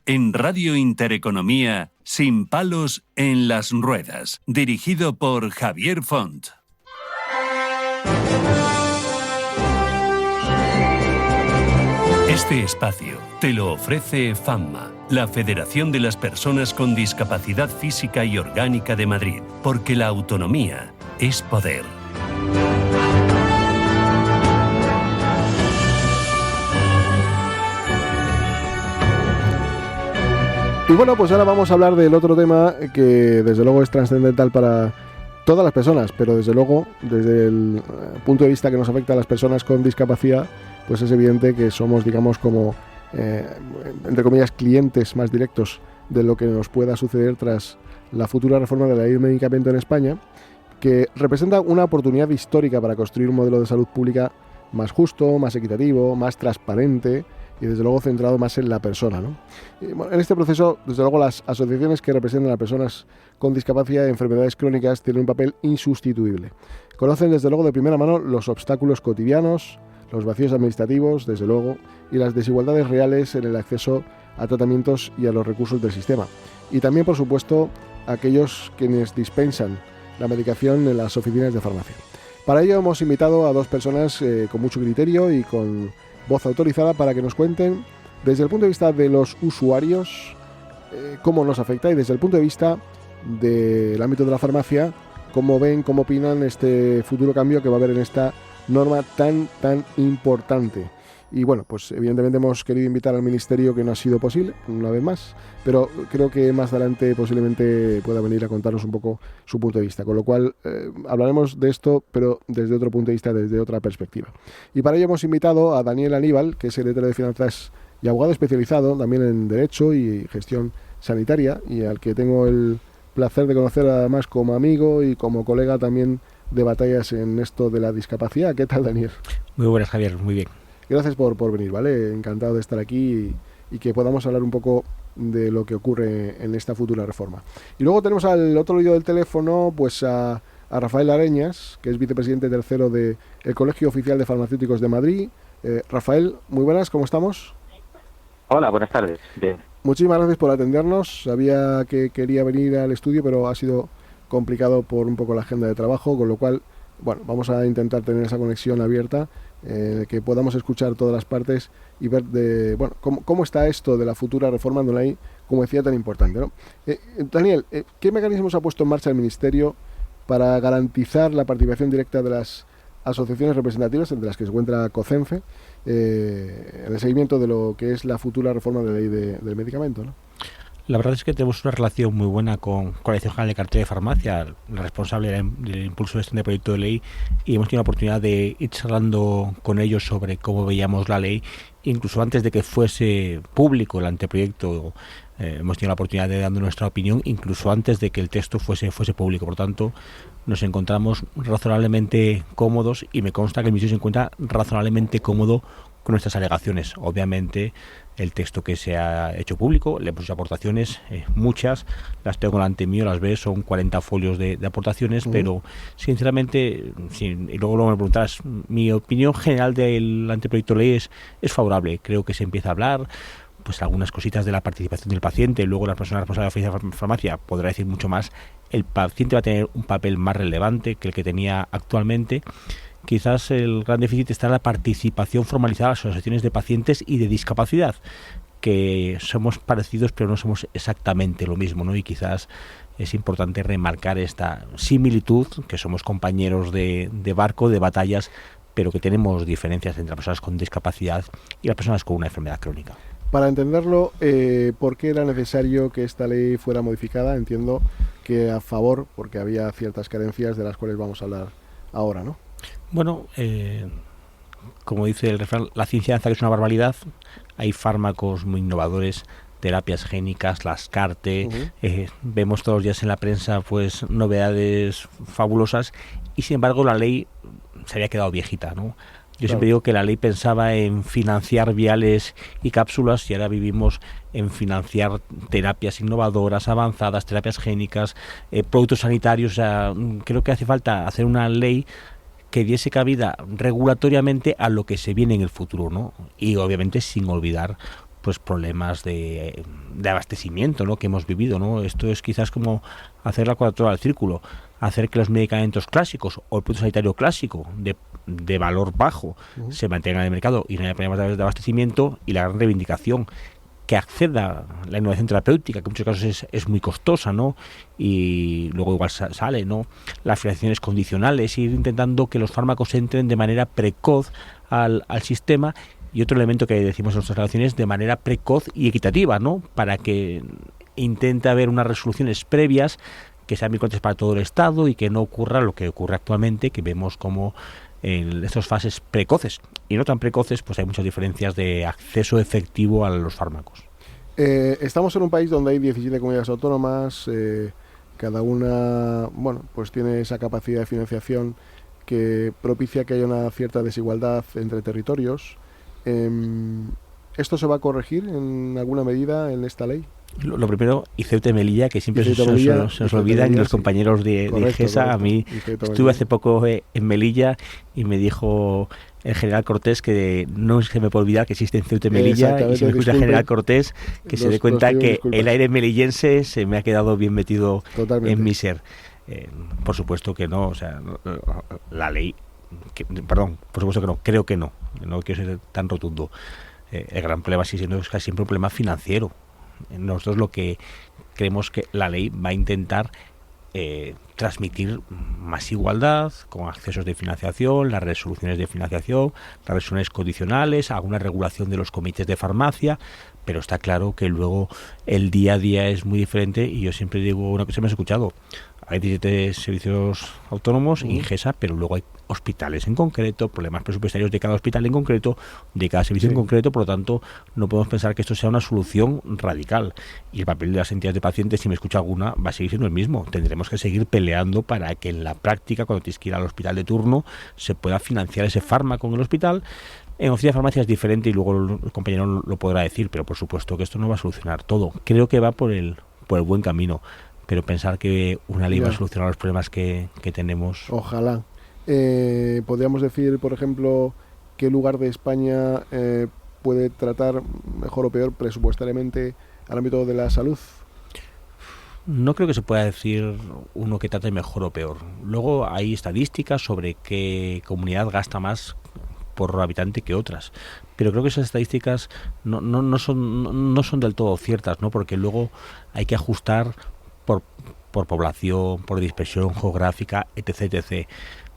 En Radio Intereconomía, Sin palos en las ruedas, dirigido por Javier Font. Este espacio te lo ofrece FAMMA, la Federación de las Personas con Discapacidad Física y Orgánica de Madrid, porque la autonomía es poder. Y bueno, pues ahora vamos a hablar del otro tema que desde luego es trascendental para todas las personas, pero desde luego, desde el punto de vista que nos afecta a las personas con discapacidad, pues es evidente que somos, digamos, como, entre comillas, clientes más directos de lo que nos pueda suceder tras la futura reforma de la ley de medicamento en España, que representa una oportunidad histórica para construir un modelo de salud pública más justo, más equitativo, más transparente y desde luego centrado más en la persona, ¿no? Bueno, en este proceso, desde luego, las asociaciones que representan a personas con discapacidad y enfermedades crónicas tienen un papel insustituible. Conocen desde luego de primera mano los obstáculos cotidianos, los vacíos administrativos, desde luego, y las desigualdades reales en el acceso a tratamientos y a los recursos del sistema. Y también, por supuesto, aquellos quienes dispensan la medicación en las oficinas de farmacia. Para ello hemos invitado a dos personas con mucho criterio y con voz autorizada para que nos cuenten desde el punto de vista de los usuarios cómo nos afecta y desde el punto de vista del ámbito de la farmacia cómo ven, cómo opinan este futuro cambio que va a haber en esta norma tan importante. Y bueno, pues evidentemente hemos querido invitar al Ministerio, que no ha sido posible, una vez más, pero creo que más adelante posiblemente pueda venir a contarnos un poco su punto de vista, con lo cual hablaremos de esto, pero desde otro punto de vista, desde otra perspectiva. Y para ello hemos invitado a Daniel Aníbal, que es secretario de Finanzas y abogado especializado también en Derecho y Gestión Sanitaria, y al que tengo el placer de conocer además como amigo y como colega también de batallas en esto de la discapacidad. ¿Qué tal, Daniel? Muy buenas, Javier, muy bien. Gracias por venir, ¿vale? Encantado de estar aquí y que podamos hablar un poco de lo que ocurre en esta futura reforma. Y luego tenemos al otro lado del teléfono pues a Rafael Areñas, que es vicepresidente tercero del Colegio Oficial de Farmacéuticos de Madrid. Rafael, muy buenas, ¿cómo estamos? Hola, buenas tardes. Bien. Muchísimas gracias por atendernos. Sabía que quería venir al estudio, pero ha sido complicado por un poco la agenda de trabajo, con lo cual, bueno, vamos a intentar tener esa conexión abierta, que podamos escuchar todas las partes y ver cómo está esto de la futura reforma de una ley, como decía, tan importante, ¿no? Daniel, ¿qué mecanismos ha puesto en marcha el Ministerio para garantizar la participación directa de las asociaciones representativas, entre las que se encuentra COCENFE, en el seguimiento de lo que es la futura reforma de la ley del medicamento, ¿no? La verdad es que tenemos una relación muy buena con la Dirección General de Cartera de Farmacia, la responsable del impulso de este proyecto de ley, y hemos tenido la oportunidad de ir charlando con ellos sobre cómo veíamos la ley, incluso antes de que fuese público el anteproyecto. Hemos tenido la oportunidad de dar nuestra opinión, incluso antes de que el texto fuese público. Por tanto, nos encontramos razonablemente cómodos y me consta que el Ministerio se encuentra razonablemente cómodo con nuestras alegaciones. Obviamente, el texto que se ha hecho público, le hemos hecho aportaciones, muchas, las tengo delante mío, las ves, son 40 folios de aportaciones, pero sinceramente, y luego me preguntarás, mi opinión general del anteproyecto de ley es favorable. Creo que se empieza a hablar, pues algunas cositas de la participación del paciente, luego la persona responsable de la farmacia podrá decir mucho más. El paciente va a tener un papel más relevante que el que tenía actualmente. Quizás el gran déficit está en la participación formalizada de las asociaciones de pacientes y de discapacidad, que somos parecidos pero no somos exactamente lo mismo, ¿no? Y quizás es importante remarcar esta similitud, que somos compañeros de barco, de batallas, pero que tenemos diferencias entre las personas con discapacidad y las personas con una enfermedad crónica. Para entenderlo, ¿por qué era necesario que esta ley fuera modificada? Entiendo que a favor, porque había ciertas carencias de las cuales vamos a hablar ahora, ¿no? Bueno, como dice el refrán, la ciencia avanza, que es una barbaridad. Hay fármacos muy innovadores, terapias génicas, las CAR-T, vemos todos los días en la prensa pues novedades fabulosas, y sin embargo la ley se había quedado viejita, ¿no? Yo siempre digo que la ley pensaba en financiar viales y cápsulas y ahora vivimos en financiar terapias innovadoras, avanzadas, terapias génicas, productos sanitarios. O sea, creo que hace falta hacer una ley que diese cabida regulatoriamente a lo que se viene en el futuro, ¿no? Y obviamente sin olvidar pues problemas de abastecimiento, ¿no?, que hemos vivido, ¿no? Esto es quizás como hacer la cuadratura del círculo, hacer que los medicamentos clásicos o el producto sanitario clásico de valor bajo se mantengan en el mercado y no haya problemas de abastecimiento, y la gran reivindicación que acceda la innovación terapéutica, que en muchos casos es muy costosa, ¿no? Y luego igual sale, ¿no?, las financiaciones condicionales, ir intentando que los fármacos entren de manera precoz al sistema. Y otro elemento que decimos en nuestras relaciones, de manera precoz y equitativa, ¿no?, para que intente haber unas resoluciones previas que sean vinculantes para todo el Estado y que no ocurra lo que ocurre actualmente, que vemos como en estas fases precoces y no tan precoces pues hay muchas diferencias de acceso efectivo a los fármacos. Estamos en un país donde hay 17 comunidades autónomas, cada una, bueno, pues tiene esa capacidad de financiación que propicia que haya una cierta desigualdad entre territorios. ¿Esto se va a corregir en alguna medida en esta ley? Lo primero, y Ceuta y Melilla, que siempre se nos olvidan los compañeros de IGESA. A mí estuve hace poco en Melilla y me dijo el general Cortés que no se me puede olvidar que existe en Ceuta y Melilla, y si me escucha el general Cortés, que se dé cuenta que el aire melillense se me ha quedado bien metido en mi ser. Por supuesto que no, o sea, la ley, por supuesto que no, creo que no quiero ser tan rotundo. El gran problema sigue siendo casi siempre un problema financiero. Nosotros lo que creemos que la ley va a intentar transmitir más igualdad con accesos de financiación, las resoluciones de financiación, las resoluciones condicionales, alguna regulación de los comités de farmacia, pero está claro que luego el día a día es muy diferente. Y yo siempre digo una cosa, me has escuchado, hay 17 servicios autónomos en IGESA, pero luego hay hospitales en concreto, problemas presupuestarios de cada hospital en concreto, de cada servicio en concreto. Por lo tanto, no podemos pensar que esto sea una solución radical. Y el papel de las entidades de pacientes, si me escucha alguna, va a seguir siendo el mismo. Tendremos que seguir peleando para que en la práctica, cuando tienes que ir al hospital de turno, se pueda financiar ese fármaco en el hospital. En oficina de farmacia es diferente y luego el compañero lo podrá decir, pero por supuesto que esto no va a solucionar todo. Creo que va por el buen camino, pero pensar que una ley va a solucionar los problemas que tenemos. Ojalá. ¿Podríamos decir, por ejemplo, qué lugar de España puede tratar mejor o peor presupuestariamente al ámbito de la salud? No creo que se pueda decir uno que trate mejor o peor. Luego hay estadísticas sobre qué comunidad gasta más por habitante que otras, pero creo que esas estadísticas no son del todo ciertas, ¿no? Porque luego hay que ajustar por población, por dispersión geográfica, etc.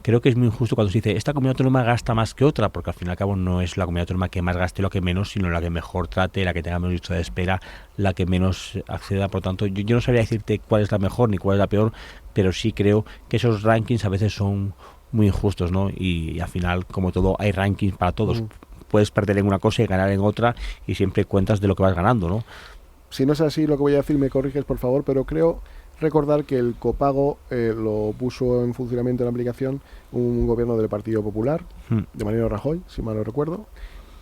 Creo que es muy injusto cuando se dice esta comunidad autónoma gasta más que otra, porque al fin y al cabo no es la comunidad autónoma que más gaste, la que menos, sino la que mejor trate, la que tenga menos lista de espera, la que menos acceda. Por lo tanto, yo no sabría decirte cuál es la mejor ni cuál es la peor, pero sí creo que esos rankings a veces son muy injustos, ¿no? Y al final, como todo, hay rankings para todos. Puedes perder en una cosa y ganar en otra, y siempre cuentas de lo que vas ganando, ¿no? Si no es así lo que voy a decir, me corriges por favor, pero creo recordar que el copago lo puso en funcionamiento en la aplicación un gobierno del Partido Popular, de Mariano Rajoy, si mal no recuerdo,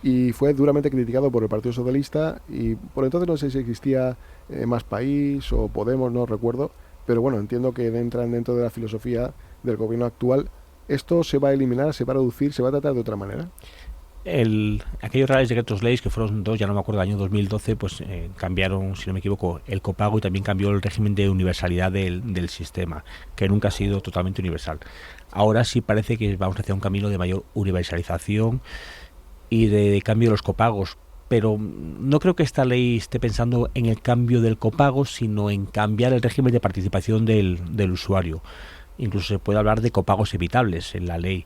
y fue duramente criticado por el Partido Socialista, y por entonces no sé si existía Más País o Podemos, no recuerdo, pero bueno, entiendo que entran dentro de la filosofía del gobierno actual. ¿Esto se va a eliminar, se va a reducir, se va a tratar de otra manera? Aquellos reales decretos leyes, que fueron dos, ya no me acuerdo, el año 2012, pues cambiaron, si no me equivoco, el copago, y también cambió el régimen de universalidad del sistema, que nunca ha sido totalmente universal. Ahora sí parece que vamos hacia un camino de mayor universalización y de cambio de los copagos, pero no creo que esta ley esté pensando en el cambio del copago, sino en cambiar el régimen de participación del usuario. Incluso se puede hablar de copagos evitables en la ley.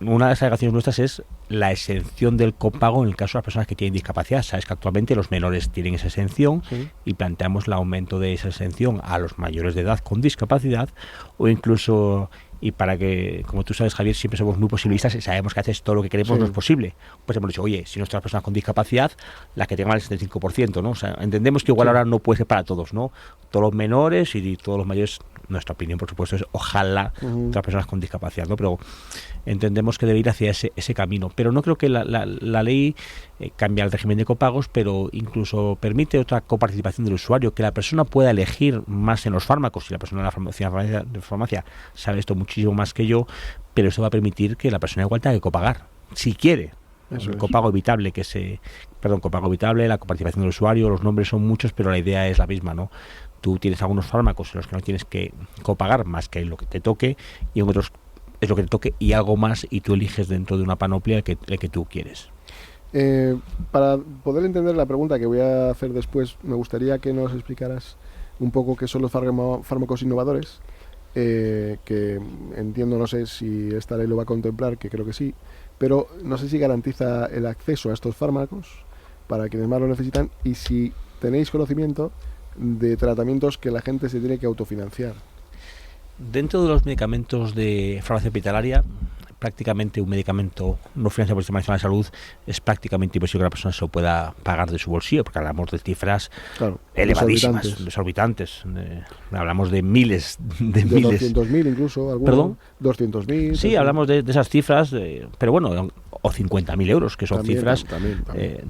Una de las alegaciones nuestras es la exención del copago en el caso de las personas que tienen discapacidad. Sabes que actualmente los menores tienen esa exención, y planteamos el aumento de esa exención a los mayores de edad con discapacidad, o incluso, y para que, como tú sabes, Javier, siempre somos muy posibilistas y sabemos que haces todo lo que queremos no es posible. Pues hemos dicho, oye, si nuestras personas con discapacidad, las que tengan el 75%, ¿no? O sea, entendemos que igual ahora no puede ser para todos, ¿no? Todos los menores y todos los mayores. Nuestra opinión, por supuesto, es ojalá otras personas con discapacidad, ¿no? Pero entendemos que debe ir hacia ese camino. Pero no creo que la ley cambie el régimen de copagos, pero incluso permite otra coparticipación del usuario, que la persona pueda elegir más en los fármacos. Y la persona de la farmacia sabe esto muchísimo más que yo, pero eso va a permitir que la persona igual tenga que copagar, si quiere. El copago evitable, copago evitable, la coparticipación del usuario, los nombres son muchos, pero la idea es la misma, ¿no? Tú tienes algunos fármacos en los que no tienes que copagar más que lo que te toque, y en otros es lo que te toque y algo más, y tú eliges dentro de una panoplia el que tú quieres. Para poder entender la pregunta que voy a hacer después, me gustaría que nos explicaras un poco qué son los fármacos innovadores, que entiendo, no sé si esta ley lo va a contemplar, que creo que sí, pero no sé si garantiza el acceso a estos fármacos para quienes más lo necesitan, y si tenéis conocimiento de tratamientos que la gente se tiene que autofinanciar. Dentro de los medicamentos de farmacia hospitalaria, prácticamente un medicamento no financiado por el Sistema Nacional de Salud es prácticamente imposible que la persona se lo pueda pagar de su bolsillo, porque hablamos de cifras elevadísimas, desorbitantes. Hablamos de miles de miles. 200.000 incluso, algunos. ¿Perdón? 200.000. Sí, hablamos de esas cifras, pero bueno, o 50.000 euros, que son también, cifras también.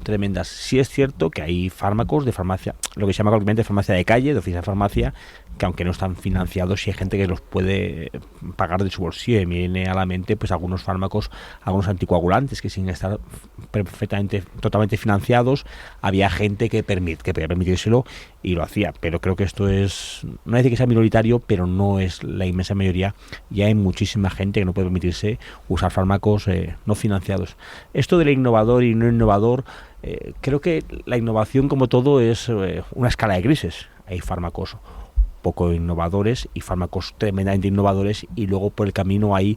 Tremendas. Sí es cierto que hay fármacos de farmacia, lo que se llama actualmente farmacia de calle, de oficina de farmacia, que aunque no están financiados, sí hay gente que los puede pagar de su bolsillo. Y me viene a la mente pues algunos fármacos, algunos anticoagulantes que sin estar totalmente financiados, había gente que podía permitírselo y lo hacía. Pero creo que esto es, no es decir que sea minoritario, pero no es la inmensa mayoría. Y hay muchísima gente que no puede permitirse usar fármacos no financiados. Esto del innovador y no innovador, creo que la innovación, como todo, es una escala de grises. Hay fármacos poco innovadores y fármacos tremendamente innovadores, y luego por el camino hay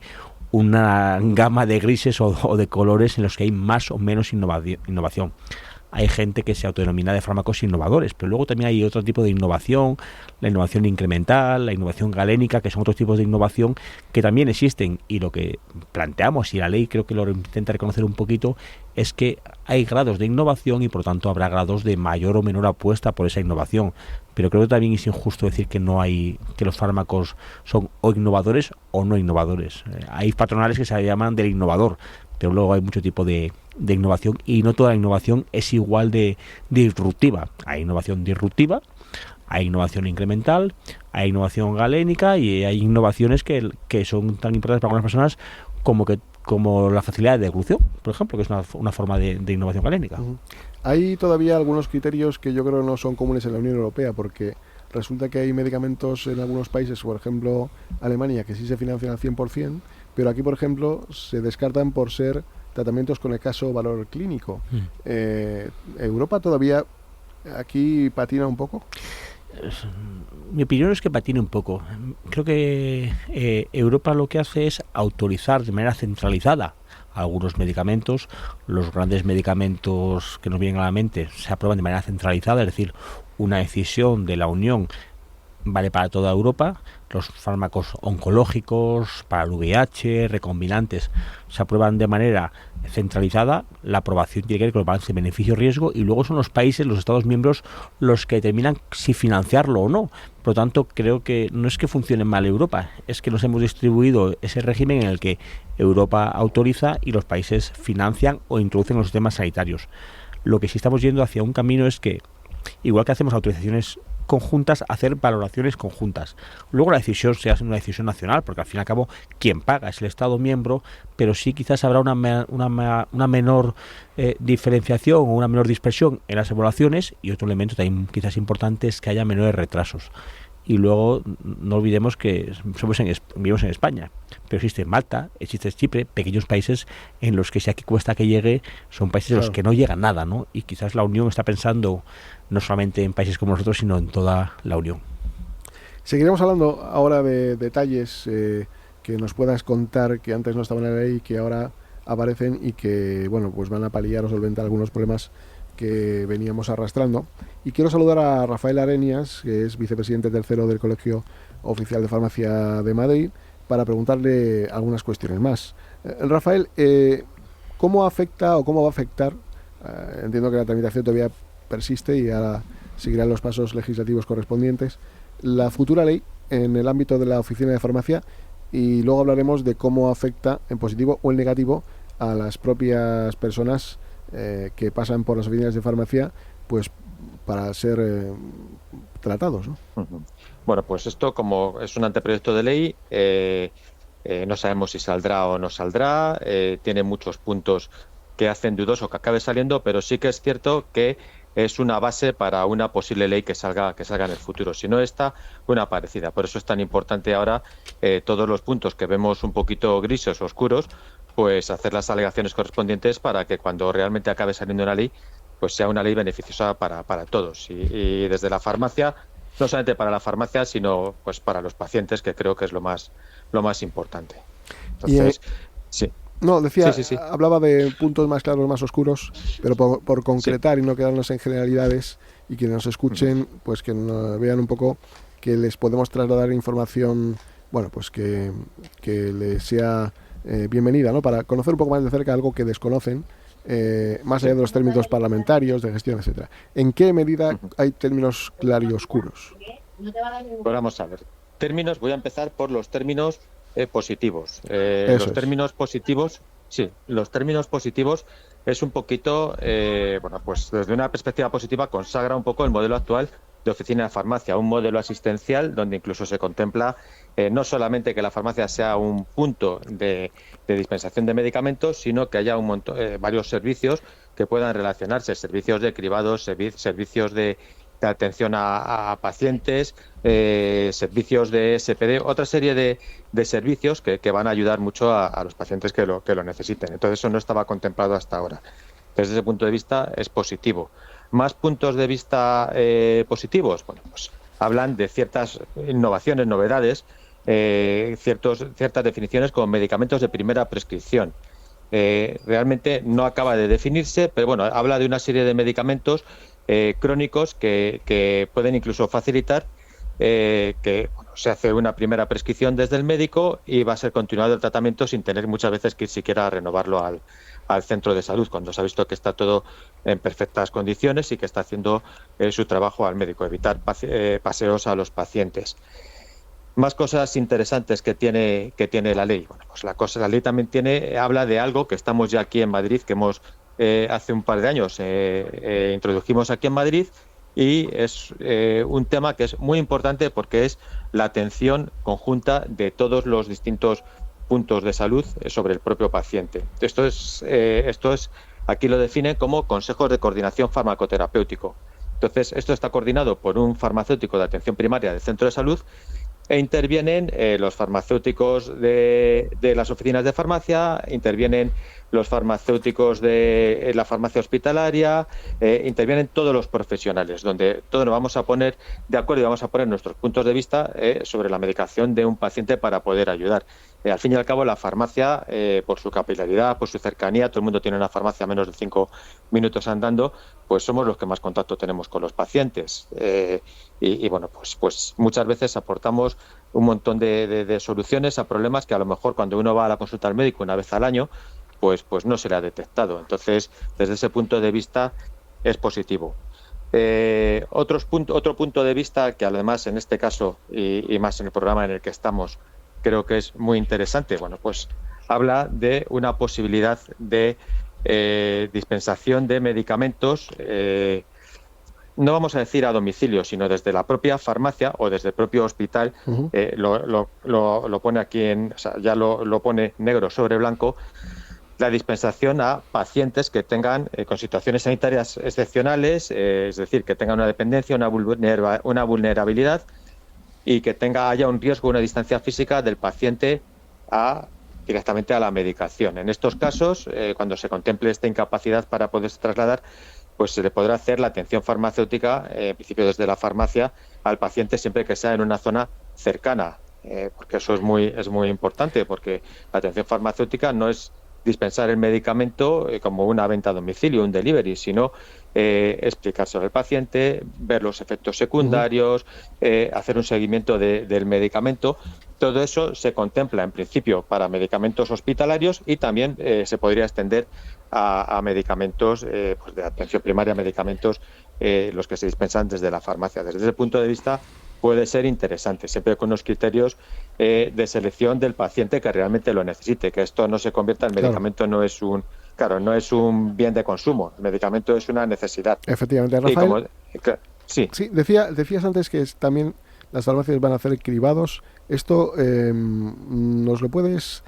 una gama de grises o de colores en los que hay más o menos innovación. Hay gente que se autodenomina de fármacos innovadores, pero luego también hay otro tipo de innovación, la innovación incremental, la innovación galénica, que son otros tipos de innovación que también existen. Y lo que planteamos, y la ley creo que lo intenta reconocer un poquito, es que hay grados de innovación y por lo tanto habrá grados de mayor o menor apuesta por esa innovación. Pero creo que también es injusto decir que los fármacos son o innovadores o no innovadores. Hay patronales que se llaman del innovador, pero luego hay mucho tipo de innovación, y no toda la innovación es igual de disruptiva. Hay innovación disruptiva, hay innovación incremental, hay innovación galénica, y hay innovaciones que son tan importantes para algunas personas como la facilidad de devolución, por ejemplo, que es una forma de innovación galénica. Hay todavía algunos criterios que yo creo no son comunes en la Unión Europea, porque resulta que hay medicamentos en algunos países, por ejemplo Alemania, que sí se financian al 100%, pero aquí, por ejemplo, se descartan por ser tratamientos con escaso valor clínico. ¿Europa todavía aquí patina un poco? Mi opinión es que patina un poco. Creo que Europa lo que hace es autorizar de manera centralizada algunos medicamentos. Los grandes medicamentos que nos vienen a la mente se aprueban de manera centralizada, es decir, una decisión de la Unión vale para toda Europa. Los fármacos oncológicos, para el VIH, recombinantes, se aprueban de manera centralizada. La aprobación tiene que ver con el balance beneficio-riesgo, y luego son los países, los Estados miembros, los que determinan si financiarlo o no. Por lo tanto, creo que no es que funcione mal Europa, es que nos hemos distribuido ese régimen en el que Europa autoriza y los países financian o introducen los sistemas sanitarios. Lo que sí estamos yendo hacia un camino es que, igual que hacemos autorizaciones conjuntas, hacer valoraciones conjuntas. Luego la decisión sea una decisión nacional, porque al fin y al cabo quien paga es el Estado miembro, pero sí quizás habrá una menor diferenciación o una menor dispersión en las evaluaciones, y otro elemento también quizás importante es que haya menores retrasos. Y luego no olvidemos que vivimos en España, pero existe Malta, existe Chipre, pequeños países en los que si aquí cuesta que llegue, son países en los que no llega nada, ¿no? Y quizás la Unión está pensando no solamente en países como nosotros, sino en toda la Unión. Seguiremos hablando ahora de detalles que nos puedas contar, que antes no estaban en la ley y que ahora aparecen, y que pues van a paliar o solventar algunos problemas que veníamos arrastrando. Y quiero saludar a Rafael Arenias, que es vicepresidente tercero del Colegio Oficial de Farmacia de Madrid, para preguntarle algunas cuestiones más. Rafael, ¿cómo afecta o cómo va a afectar? Entiendo que la tramitación todavía persiste y ahora seguirán los pasos legislativos correspondientes, la futura ley en el ámbito de la oficina de farmacia, y luego hablaremos de cómo afecta en positivo o en negativo a las propias personas que pasan por las oficinas de farmacia, pues para ser tratados, ¿no? Bueno, pues esto, como es un anteproyecto de ley, no sabemos si saldrá o no saldrá, tiene muchos puntos que hacen dudoso que acabe saliendo, pero sí que es cierto que es una base para una posible ley que salga en el futuro. Si no esta, una parecida. Por eso es tan importante ahora todos los puntos que vemos un poquito grises o oscuros, pues hacer las alegaciones correspondientes para que cuando realmente acabe saliendo una ley, pues sea una ley beneficiosa para todos. Y desde la farmacia, no solamente para la farmacia, sino pues para los pacientes, que creo que es lo más importante. Entonces, sí. No, decía, sí. Hablaba de puntos más claros, más oscuros, pero por concretar y no quedarnos en generalidades, y que nos escuchen, pues que nos vean un poco, que les podemos trasladar información, pues que les sea bienvenida, ¿no? Para conocer un poco más de cerca algo que desconocen, más allá de los términos parlamentarios, de gestión, etcétera. ¿En qué medida hay términos claroscuros? Pues vamos a ver. Términos, voy a empezar por los términos positivos. Los términos positivos, sí, los términos positivos es un poquito, bueno, pues desde una perspectiva positiva consagra un poco el modelo actual de oficina de farmacia, un modelo asistencial donde incluso se contempla no solamente que la farmacia sea un punto de dispensación de medicamentos, sino que haya varios servicios que puedan relacionarse, servicios de cribados, servicios de atención a pacientes, servicios de SPD, otra serie de servicios que van a ayudar mucho a los pacientes que lo necesiten. Entonces eso no estaba contemplado hasta ahora. Desde ese punto de vista es positivo. Más puntos de vista positivos, bueno, pues hablan de ciertas innovaciones, novedades, ciertas definiciones como medicamentos de primera prescripción. Realmente no acaba de definirse, pero bueno, habla de una serie de medicamentos crónicos que pueden incluso facilitar que se hace una primera prescripción desde el médico y va a ser continuado el tratamiento sin tener muchas veces que siquiera renovarlo al centro de salud, cuando se ha visto que está todo en perfectas condiciones y que está haciendo su trabajo al médico, evitar paseos a los pacientes. Más cosas interesantes que tiene la ley. Bueno, pues la ley también habla de algo que estamos ya aquí en Madrid, que hemos hace un par de años introdujimos aquí en Madrid, y es un tema que es muy importante porque es la atención conjunta de todos los distintos puntos de salud sobre el propio paciente. Esto es aquí lo definen como consejos de coordinación farmacoterapéutico. Entonces, esto está coordinado por un farmacéutico de atención primaria del centro de salud e intervienen los farmacéuticos de las oficinas de farmacia, intervienen los farmacéuticos de la farmacia hospitalaria, intervienen todos los profesionales, donde todos nos vamos a poner de acuerdo y vamos a poner nuestros puntos de vista sobre la medicación de un paciente para poder ayudar. Al fin y al cabo, la farmacia, por su capilaridad, por su cercanía, todo el mundo tiene una farmacia a menos de 5 minutos andando, pues somos los que más contacto tenemos con los pacientes. Y bueno, pues muchas veces aportamos un montón de soluciones a problemas que a lo mejor cuando uno va a la consulta al médico una vez al año, pues no se le ha detectado. Entonces, desde ese punto de vista es positivo. Otro punto de vista que además en este caso y más en el programa en el que estamos creo que es muy interesante, bueno, pues habla de una posibilidad de dispensación de medicamentos, no vamos a decir a domicilio, sino desde la propia farmacia o desde el propio hospital. Lo pone aquí, o sea, ya lo pone negro sobre blanco, la dispensación a pacientes que tengan con situaciones sanitarias excepcionales, es decir, que tengan una dependencia, una vulnerabilidad y que haya un riesgo, una distancia física del paciente directamente a la medicación. En estos casos, cuando se contemple esta incapacidad para poderse trasladar, pues se le podrá hacer la atención farmacéutica, en principio desde la farmacia, al paciente siempre que sea en una zona cercana, porque eso es muy importante, porque la atención farmacéutica no es dispensar el medicamento como una venta a domicilio, un delivery, sino explicárselo al paciente, ver los efectos secundarios, hacer un seguimiento del medicamento. Todo eso se contempla en principio para medicamentos hospitalarios y también se podría extender a medicamentos pues de atención primaria, medicamentos los que se dispensan desde la farmacia. Desde ese punto de vista puede ser interesante, siempre con unos criterios de selección del paciente que realmente lo necesite, que esto no se convierta en medicamento, no es un bien de consumo, el medicamento es una necesidad. Efectivamente, Rafael. Sí, decías antes que también las farmacias van a hacer cribados. Esto nos lo puedes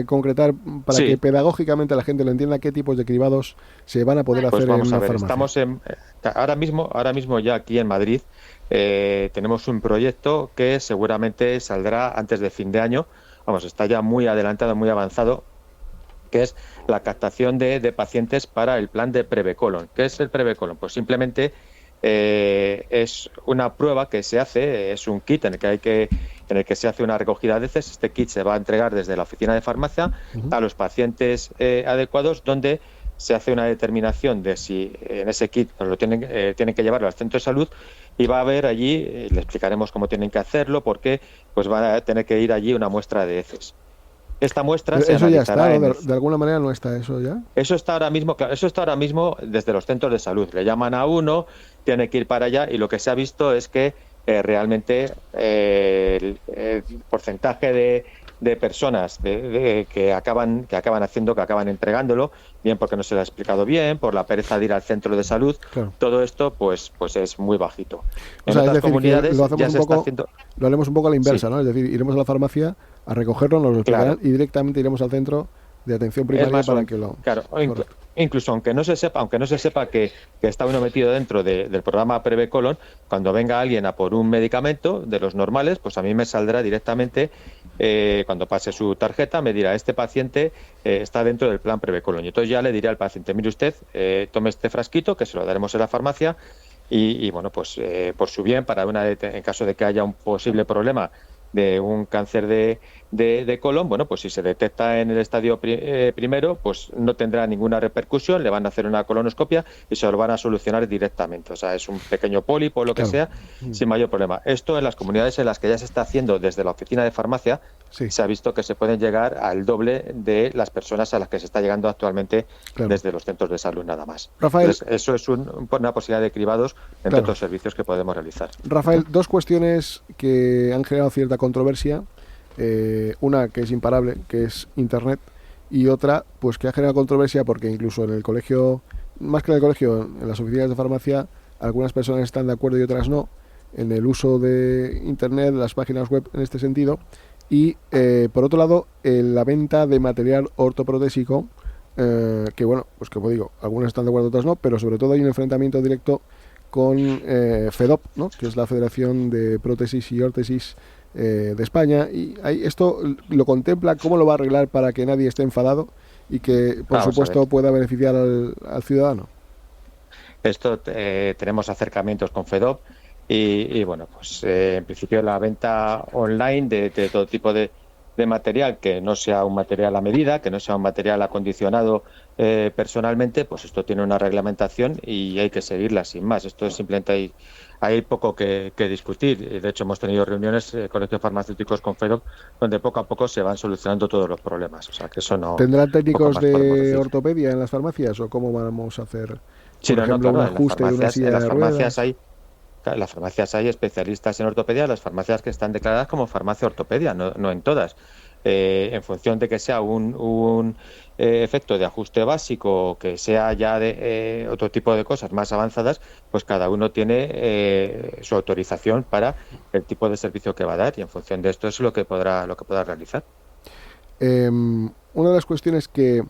concretar para que pedagógicamente la gente lo entienda, qué tipos de cribados se van a poder hacer en una farmacia. Estamos ahora mismo ya aquí en Madrid tenemos un proyecto que seguramente saldrá antes de fin de año, está ya muy adelantado, muy avanzado, que es la captación de pacientes para el plan de Prevecolon. ¿Qué es el Prevecolon? Pues simplemente es una prueba que se hace, es un kit en el que se hace una recogida de heces. Este kit se va a entregar desde la oficina de farmacia a los pacientes adecuados, donde se hace una determinación de si en ese kit pues tienen que llevarlo al centro de salud, y va a haber allí, le explicaremos cómo tienen que hacerlo, porque pues van a tener que ir allí una muestra de heces. Esta muestra Pero se eso ya analizará está, ¿no? De alguna manera no está eso ya. Eso está ahora mismo, claro, eso está ahora mismo desde los centros de salud. Le llaman a uno, tiene que ir para allá y lo que se ha visto es que realmente el porcentaje de personas que acaban entregándolo, bien porque no se lo ha explicado bien, por la pereza de ir al centro de salud, claro. Todo esto pues es muy bajito. En otras comunidades lo hacemos un poco, lo haremos un poco a la inversa, sí. ¿no? Es decir, iremos a la farmacia a recogerlo, nos lo explicarán, claro. Y directamente iremos al centro de atención primaria para que lo... Claro, incluso aunque no se sepa que está uno metido dentro del programa Prevé Colon, cuando venga alguien a por un medicamento de los normales, pues a mí me saldrá directamente, cuando pase su tarjeta, me dirá, este paciente está dentro del plan Prevé Colon. Y entonces ya le diré al paciente, mire usted, tome este frasquito, que se lo daremos en la farmacia, y bueno, pues por su bien, en caso de que haya un posible problema de un cáncer de colon, bueno, pues si se detecta en el estadio primero, pues no tendrá ninguna repercusión, le van a hacer una colonoscopia y se lo van a solucionar directamente. O sea, es un pequeño pólipo o lo que sea, sin mayor problema. Esto en las comunidades en las que ya se está haciendo desde la oficina de farmacia, se ha visto que se pueden llegar al doble de las personas a las que se está llegando actualmente desde los centros de salud nada más. Rafael, entonces, eso es una posibilidad de cribados entre otros servicios que podemos realizar. Rafael, dos cuestiones que han generado cierta controversia. Una que es imparable, que es Internet, y otra pues que ha generado controversia porque incluso en el colegio, más que en el colegio, en las oficinas de farmacia, algunas personas están de acuerdo y otras no en el uso de Internet, las páginas web en este sentido, y por otro lado la venta de material ortoprotésico, que bueno, pues como digo, algunas están de acuerdo, otras no, pero sobre todo hay un enfrentamiento directo con FEDOP, ¿no? Que es la Federación de Prótesis y Órtesis de España, y esto lo contempla, cómo lo va a arreglar para que nadie esté enfadado y que por supuesto pueda beneficiar al ciudadano. Esto tenemos acercamientos con FEDOP y bueno, pues en principio la venta online de todo tipo de material que no sea un material a medida, que no sea un material acondicionado personalmente, pues esto tiene una reglamentación y hay que seguirla sin más. Esto es simplemente hay poco que discutir. De hecho, hemos tenido reuniones colegios farmacéuticos con FEDOP donde poco a poco se van solucionando todos los problemas. O sea, que eso no... ¿Tendrán técnicos de ortopedia en las farmacias o cómo vamos a hacer, por ejemplo, un ajuste de una silla de ruedas? En las farmacias hay especialistas en ortopedia, las farmacias que están declaradas como farmacia ortopedia, no en todas. En función de que sea un efecto de ajuste básico, que sea ya de otro tipo de cosas más avanzadas, pues cada uno tiene su autorización para el tipo de servicio que va a dar y en función de esto es lo que podrá realizar. Una de las cuestiones que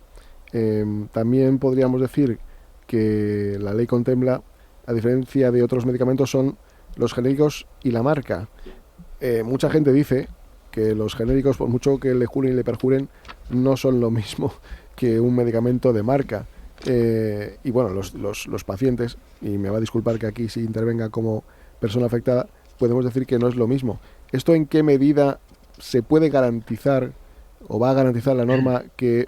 también podríamos decir que la ley contempla, a diferencia de otros medicamentos, son los genéricos y la marca. Mucha gente dice que los genéricos, por mucho que le juren y le perjuren, no son lo mismo que un medicamento de marca. Y bueno, los pacientes, y me va a disculpar que aquí sí intervenga como persona afectada, podemos decir que no es lo mismo. ¿Esto en qué medida se puede garantizar o va a garantizar la norma que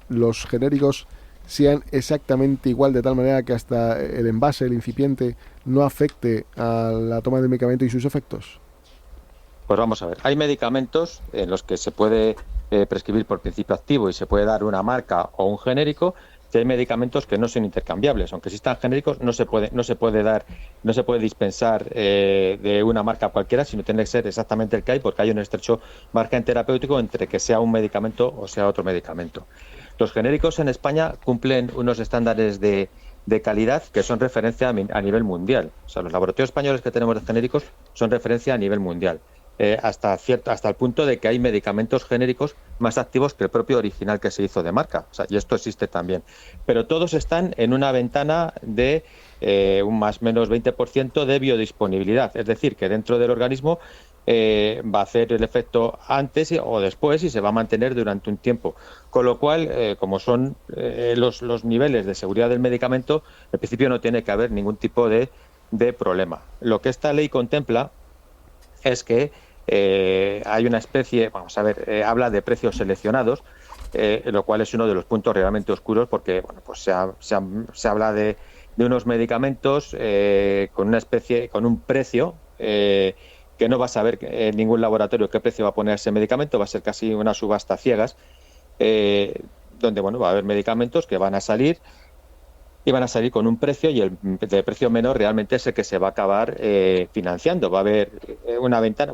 los genéricos sean exactamente igual, de tal manera que hasta el envase, el incipiente, no afecte a la toma del medicamento y sus efectos? Pues vamos a ver, hay medicamentos en los que se puede prescribir por principio activo y se puede dar una marca o un genérico, y hay medicamentos que no son intercambiables, aunque existan genéricos, no se puede dispensar de una marca cualquiera, sino tiene que ser exactamente el que hay, porque hay un estrecho margen terapéutico entre que sea un medicamento o sea otro medicamento. Los genéricos en España cumplen unos estándares de calidad que son referencia a nivel mundial. O sea, los laboratorios españoles que tenemos de genéricos son referencia a nivel mundial. Hasta el punto de que hay medicamentos genéricos más activos que el propio original que se hizo de marca. O sea, y esto existe también. Pero todos están en una ventana de un más o menos 20% de biodisponibilidad. Es decir, que dentro del organismo va a hacer el efecto antes o después y se va a mantener durante un tiempo. Con lo cual, como son los niveles de seguridad del medicamento, en principio no tiene que haber ningún tipo de problema. Lo que esta ley contempla es que hay una especie, habla de precios seleccionados, lo cual es uno de los puntos realmente oscuros porque bueno, pues se habla de unos medicamentos con un precio que no va a saber ningún laboratorio qué precio va a poner ese medicamento, va a ser casi una subasta a ciegas, donde bueno, va a haber medicamentos que van a salir y van a salir con un precio, y el de precio menor realmente es el que se va a acabar financiando. Va a haber una ventana,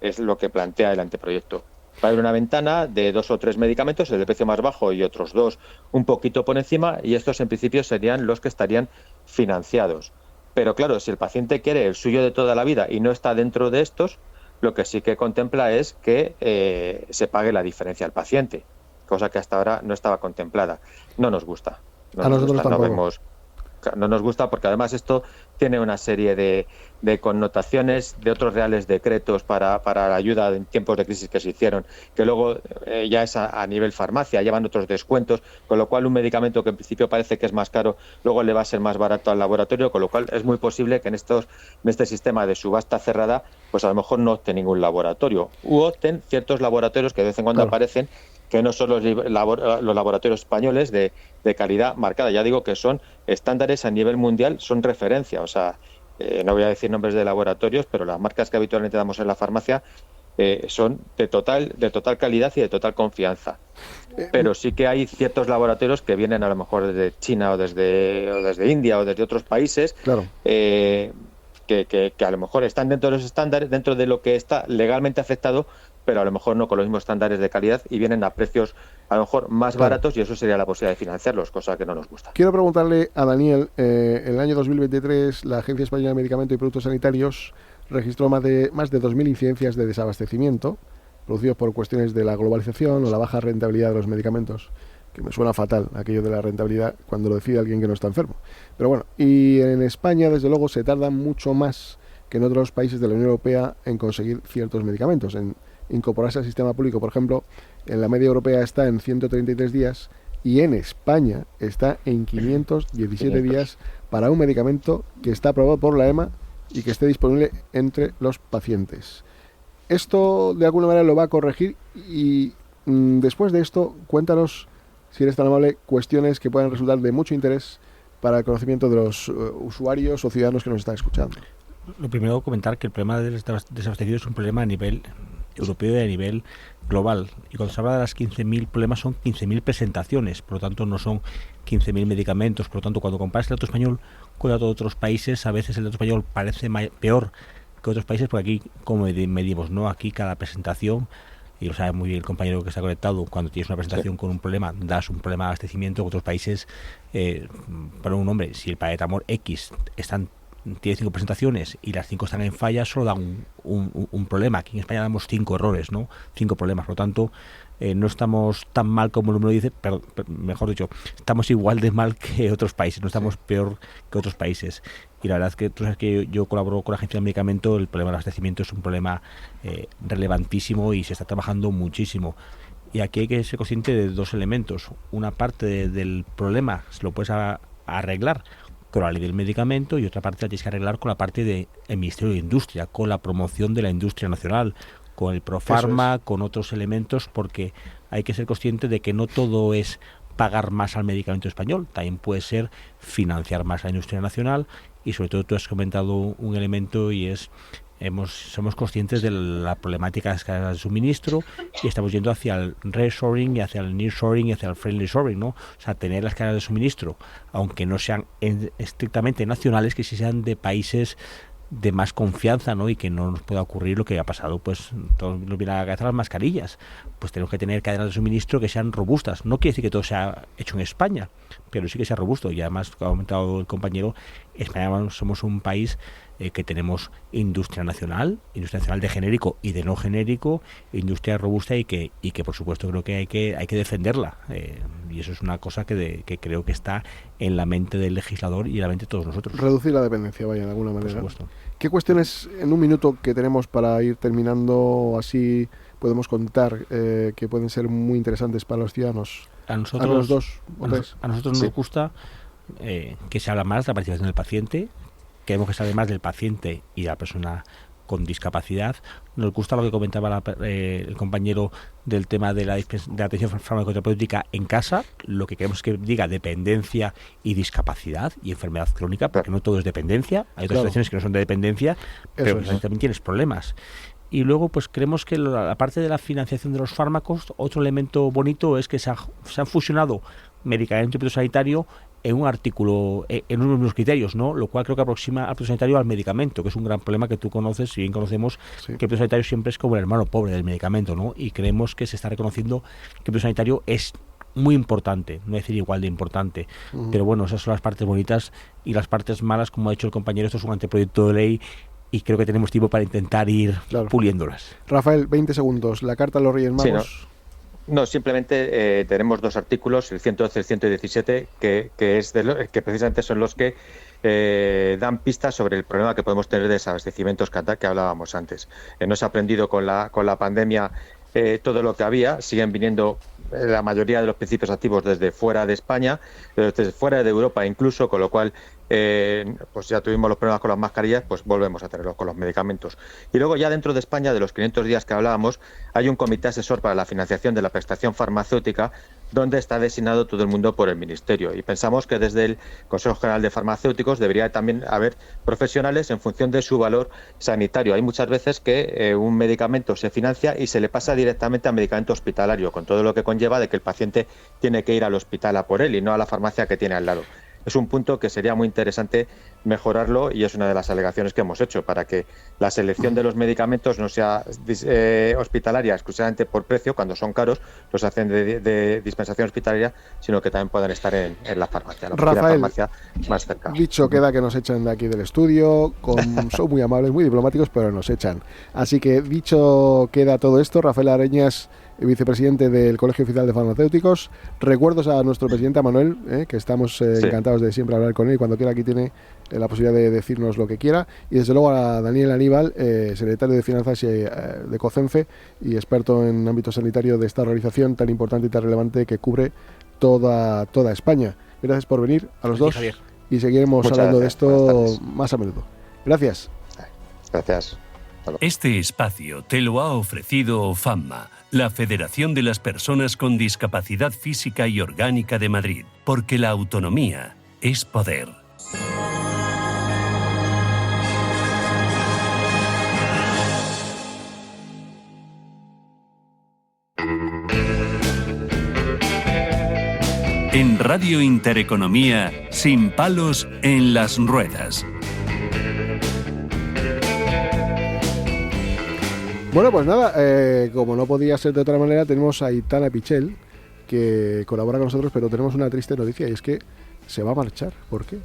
es lo que plantea el anteproyecto. Va a haber una ventana de 2 o 3 medicamentos, el de precio más bajo y otros 2 un poquito por encima, y estos en principio serían los que estarían financiados. Pero claro, si el paciente quiere el suyo de toda la vida y no está dentro de estos, lo que sí que contempla es que se pague la diferencia al paciente, cosa que hasta ahora no estaba contemplada. No nos gusta. A nosotros tampoco. No nos gusta, porque además esto tiene una serie de connotaciones de otros reales decretos para la ayuda en tiempos de crisis que se hicieron, que luego ya es a nivel farmacia, llevan otros descuentos, con lo cual un medicamento que en principio parece que es más caro, luego le va a ser más barato al laboratorio, con lo cual es muy posible que en este sistema de subasta cerrada, pues a lo mejor no opte ningún laboratorio, u opten ciertos laboratorios que de vez en cuando aparecen, que no son los laboratorios españoles de calidad marcada. Ya digo que son estándares a nivel mundial, son referencia. O sea, no voy a decir nombres de laboratorios, pero las marcas que habitualmente damos en la farmacia son de total calidad y de total confianza. Pero sí que hay ciertos laboratorios que vienen a lo mejor desde China o desde India o desde otros países, claro, que a lo mejor están dentro de los estándares, dentro de lo que está legalmente aceptado, pero a lo mejor no con los mismos estándares de calidad, y vienen a precios a lo mejor más baratos, y eso sería la posibilidad de financiarlos, cosa que no nos gusta. Quiero preguntarle a Daniel, en el año 2023 la Agencia Española de Medicamentos y Productos Sanitarios registró más de 2.000 incidencias de desabastecimiento producidos por cuestiones de la globalización o la baja rentabilidad de los medicamentos, que me suena fatal aquello de la rentabilidad cuando lo decide alguien que no está enfermo. Pero bueno, y en España desde luego se tarda mucho más que en otros países de la Unión Europea en conseguir ciertos medicamentos, en incorporarse al sistema público. Por ejemplo, en la media europea está en 133 días y en España está en 517 días para un medicamento que está aprobado por la EMA y que esté disponible entre los pacientes. Esto de alguna manera lo va a corregir, y después de esto, cuéntanos, si eres tan amable, cuestiones que puedan resultar de mucho interés para el conocimiento de los usuarios o ciudadanos que nos están escuchando. Lo primero, comentar que el problema del desabastecido es un problema a nivel europeo y a nivel global. Y cuando se habla de las 15.000 problemas, son 15.000 presentaciones, por lo tanto no son 15.000 medicamentos. Por lo tanto, cuando comparas el dato español con el dato de otros países, a veces el dato español parece peor que otros países, porque aquí, como medimos, ¿no? Aquí cada presentación, y lo sabe muy bien el compañero que está conectado, cuando tienes una presentación con un problema, das un problema de abastecimiento. En otros países, para un nombre, si el paracetamol X tiene 5 presentaciones y las 5 están en falla, solo dan un problema. Aquí en España damos 5 errores, ¿no? 5 problemas. Por lo tanto, no estamos tan mal como el número dice, pero mejor dicho, estamos igual de mal que otros países, no estamos peor que otros países. Y la verdad es que tú sabes que yo colaboro con la Agencia de Medicamento, el problema del abastecimiento es un problema relevantísimo y se está trabajando muchísimo. Y aquí hay que ser consciente de 2 elementos. Una parte del problema se lo puedes arreglar con la ley del medicamento, y otra parte la tienes que arreglar con la parte del Ministerio de Industria, con la promoción de la industria nacional, con el Profarma, con otros elementos, porque hay que ser consciente de que no todo es pagar más al medicamento español, también puede ser financiar más a la industria nacional. Y sobre todo tú has comentado un elemento, y es somos conscientes de la problemática de las cadenas de suministro, y estamos yendo hacia el reshoring y hacia el nearshoring y hacia el friendlyshoring, ¿no? O sea, tener las cadenas de suministro, aunque no sean estrictamente nacionales, que sí sean de países de más confianza, ¿no? Y que no nos pueda ocurrir lo que ha pasado, pues todos nos viene a la cabeza las mascarillas. Pues tenemos que tener cadenas de suministro que sean robustas. No quiere decir que todo sea hecho en España, pero sí que sea robusto. Y además, como ha comentado el compañero, España somos un país que tenemos industria nacional de genérico y de no genérico, industria robusta, y que por supuesto creo que hay que defenderla, y eso es una cosa que creo que está en la mente del legislador y en la mente de todos nosotros. Reducir la dependencia, vaya, de alguna manera. Por supuesto. ¿Qué cuestiones, en un minuto que tenemos para ir terminando, así podemos contar que pueden ser muy interesantes para los ciudadanos? A nosotros sí. Nos gusta que se habla más de la participación del paciente. Queremos que se hable más del paciente y de la persona con discapacidad. Nos gusta lo que comentaba el compañero del tema de la atención farmacoterapéutica en casa. Lo que queremos es que diga dependencia y discapacidad y enfermedad crónica, porque no todo es dependencia. Hay otras situaciones que no son de dependencia, pero también tienes problemas. Y luego, pues creemos que la parte de la financiación de los fármacos, otro elemento bonito es que se han fusionado medicamento y producto sanitario en un artículo, en unos criterios, ¿no? Lo cual creo que aproxima al producto sanitario al medicamento, que es un gran problema que tú conoces, y bien conocemos, que el producto sanitario siempre es como el hermano pobre del medicamento, ¿no? Y creemos que se está reconociendo que el producto sanitario es muy importante, no decir igual de importante, pero bueno, esas son las partes bonitas, y las partes malas, como ha dicho el compañero, esto es un anteproyecto de ley y creo que tenemos tiempo para intentar ir puliéndolas. Rafael, 20 segundos, la carta a los Reyes Magos. Sí, no, simplemente tenemos dos artículos, el 112 y el 117, que precisamente son los que dan pistas sobre el problema que podemos tener de desabastecimientos que hablábamos antes. No se ha aprendido con la pandemia todo lo que había, siguen viniendo la mayoría de los principios activos desde fuera de España, desde fuera de Europa incluso, con lo cual pues ya tuvimos los problemas con las mascarillas, pues volvemos a tenerlos con los medicamentos. Y luego ya dentro de España, de los 500 días que hablábamos, hay un comité asesor para la financiación de la prestación farmacéutica, donde está designado todo el mundo por el Ministerio. Y pensamos que desde el Consejo General de Farmacéuticos debería también haber profesionales en función de su valor sanitario. Hay muchas veces que un medicamento se financia y se le pasa directamente a medicamento hospitalario, con todo lo que conlleva de que el paciente tiene que ir al hospital a por él y no a la farmacia que tiene al lado. Es un punto que sería muy interesante mejorarlo, y es una de las alegaciones que hemos hecho, para que la selección de los medicamentos no sea hospitalaria exclusivamente por precio, cuando son caros, los hacen de dispensación hospitalaria, sino que también puedan estar en la farmacia, Rafael, farmacia más cerca. Dicho queda que nos echan de aquí del estudio, son muy amables, muy diplomáticos, pero nos echan. Así que dicho queda todo esto, Rafael Areñas, vicepresidente del Colegio Oficial de Farmacéuticos. Recuerdos a nuestro presidente, a Manuel, que estamos encantados de siempre hablar con él, y cuando quiera aquí tiene la posibilidad de decirnos lo que quiera. Y desde luego a Daniel Aníbal, secretario de Finanzas de COCENFE y experto en ámbito sanitario de esta organización tan importante y tan relevante que cubre toda España. Gracias por venir a los dos, Javier. Y seguiremos hablando de esto más a menudo. Gracias. Gracias. Este espacio te lo ha ofrecido FAMMA, la Federación de las Personas con Discapacidad Física y Orgánica de Madrid, porque la autonomía es poder. En Radio Intereconomía, sin palos en las ruedas. Bueno, pues nada, como no podía ser de otra manera, tenemos a Aitana Pichel, que colabora con nosotros, pero tenemos una triste noticia, y es que se va a marchar. ¿Por qué?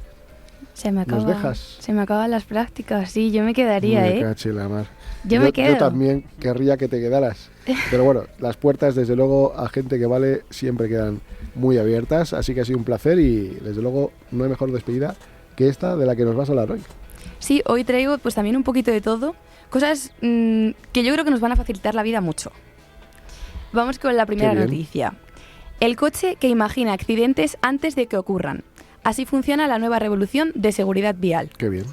¿Nos dejas? Se me acaban las prácticas, sí, yo me quedaría, Me caché la mar. Yo me quedo. Yo también querría que te quedaras, pero bueno, las puertas, desde luego, a gente que vale, siempre quedan muy abiertas, así que ha sido un placer, y desde luego no hay mejor despedida que esta de la que nos vas a hablar hoy. Sí, hoy traigo pues también un poquito de todo, cosas que yo creo que nos van a facilitar la vida mucho. Vamos con la primera noticia. El coche que imagina accidentes antes de que ocurran. Así funciona la nueva revolución de seguridad vial. Qué bien.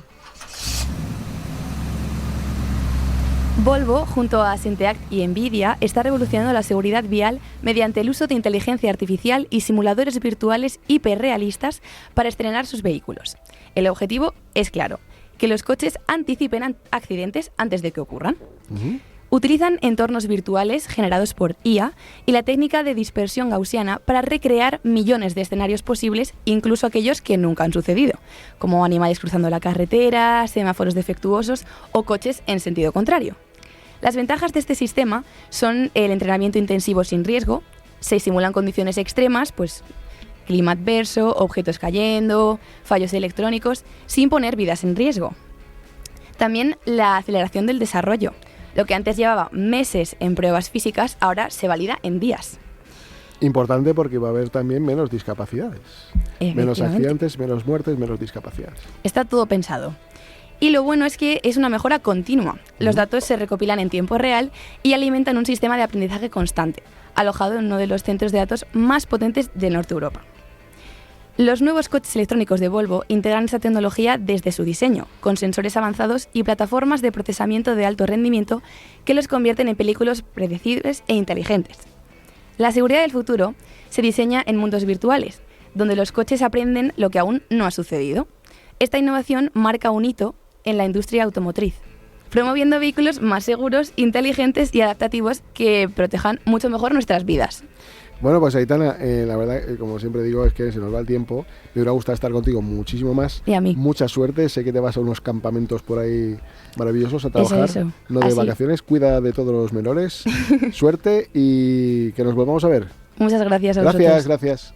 Volvo, junto a Synteact y Nvidia, está revolucionando la seguridad vial mediante el uso de inteligencia artificial y simuladores virtuales hiperrealistas para estrenar sus vehículos. El objetivo es claro, que los coches anticipen accidentes antes de que ocurran. Utilizan entornos virtuales generados por IA y la técnica de dispersión gaussiana para recrear millones de escenarios posibles, incluso aquellos que nunca han sucedido, como animales cruzando la carretera, semáforos defectuosos o coches en sentido contrario. Las ventajas de este sistema son el entrenamiento intensivo sin riesgo, se simulan condiciones extremas, pues clima adverso, objetos cayendo, fallos electrónicos, sin poner vidas en riesgo. También la aceleración del desarrollo. Lo que antes llevaba meses en pruebas físicas, ahora se valida en días. Importante porque va a haber también menos discapacidades. Menos accidentes, menos muertes, menos discapacidades. Está todo pensado. Y lo bueno es que es una mejora continua. Los datos se recopilan en tiempo real y alimentan un sistema de aprendizaje constante, alojado en uno de los centros de datos más potentes del norte de Europa. Los nuevos coches electrónicos de Volvo integran esta tecnología desde su diseño, con sensores avanzados y plataformas de procesamiento de alto rendimiento que los convierten en vehículos predecibles e inteligentes. La seguridad del futuro se diseña en mundos virtuales, donde los coches aprenden lo que aún no ha sucedido. Esta innovación marca un hito en la industria automotriz, promoviendo vehículos más seguros, inteligentes y adaptativos que protejan mucho mejor nuestras vidas. Bueno, pues Aitana, la verdad, como siempre digo, es que se nos va el tiempo. Me hubiera gustado estar contigo muchísimo más. Y a mí. Mucha suerte. Sé que te vas a unos campamentos por ahí maravillosos a trabajar. Eso. No de Así. Vacaciones. Cuida de todos los menores. Suerte y que nos volvamos a ver. Muchas gracias a vosotros. Gracias.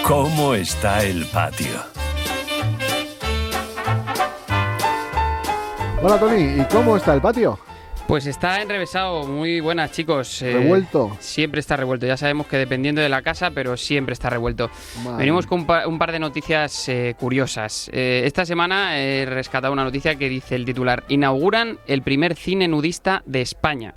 ¿Cómo está el patio? Hola Tony, ¿y cómo está el patio? Pues está enrevesado. Muy buenas, chicos. ¿Revuelto? Siempre está revuelto. Ya sabemos que dependiendo de la casa, pero siempre está revuelto. Madre. Venimos con un par de noticias curiosas. Esta semana he rescatado una noticia que dice el titular: inauguran el primer cine nudista de España.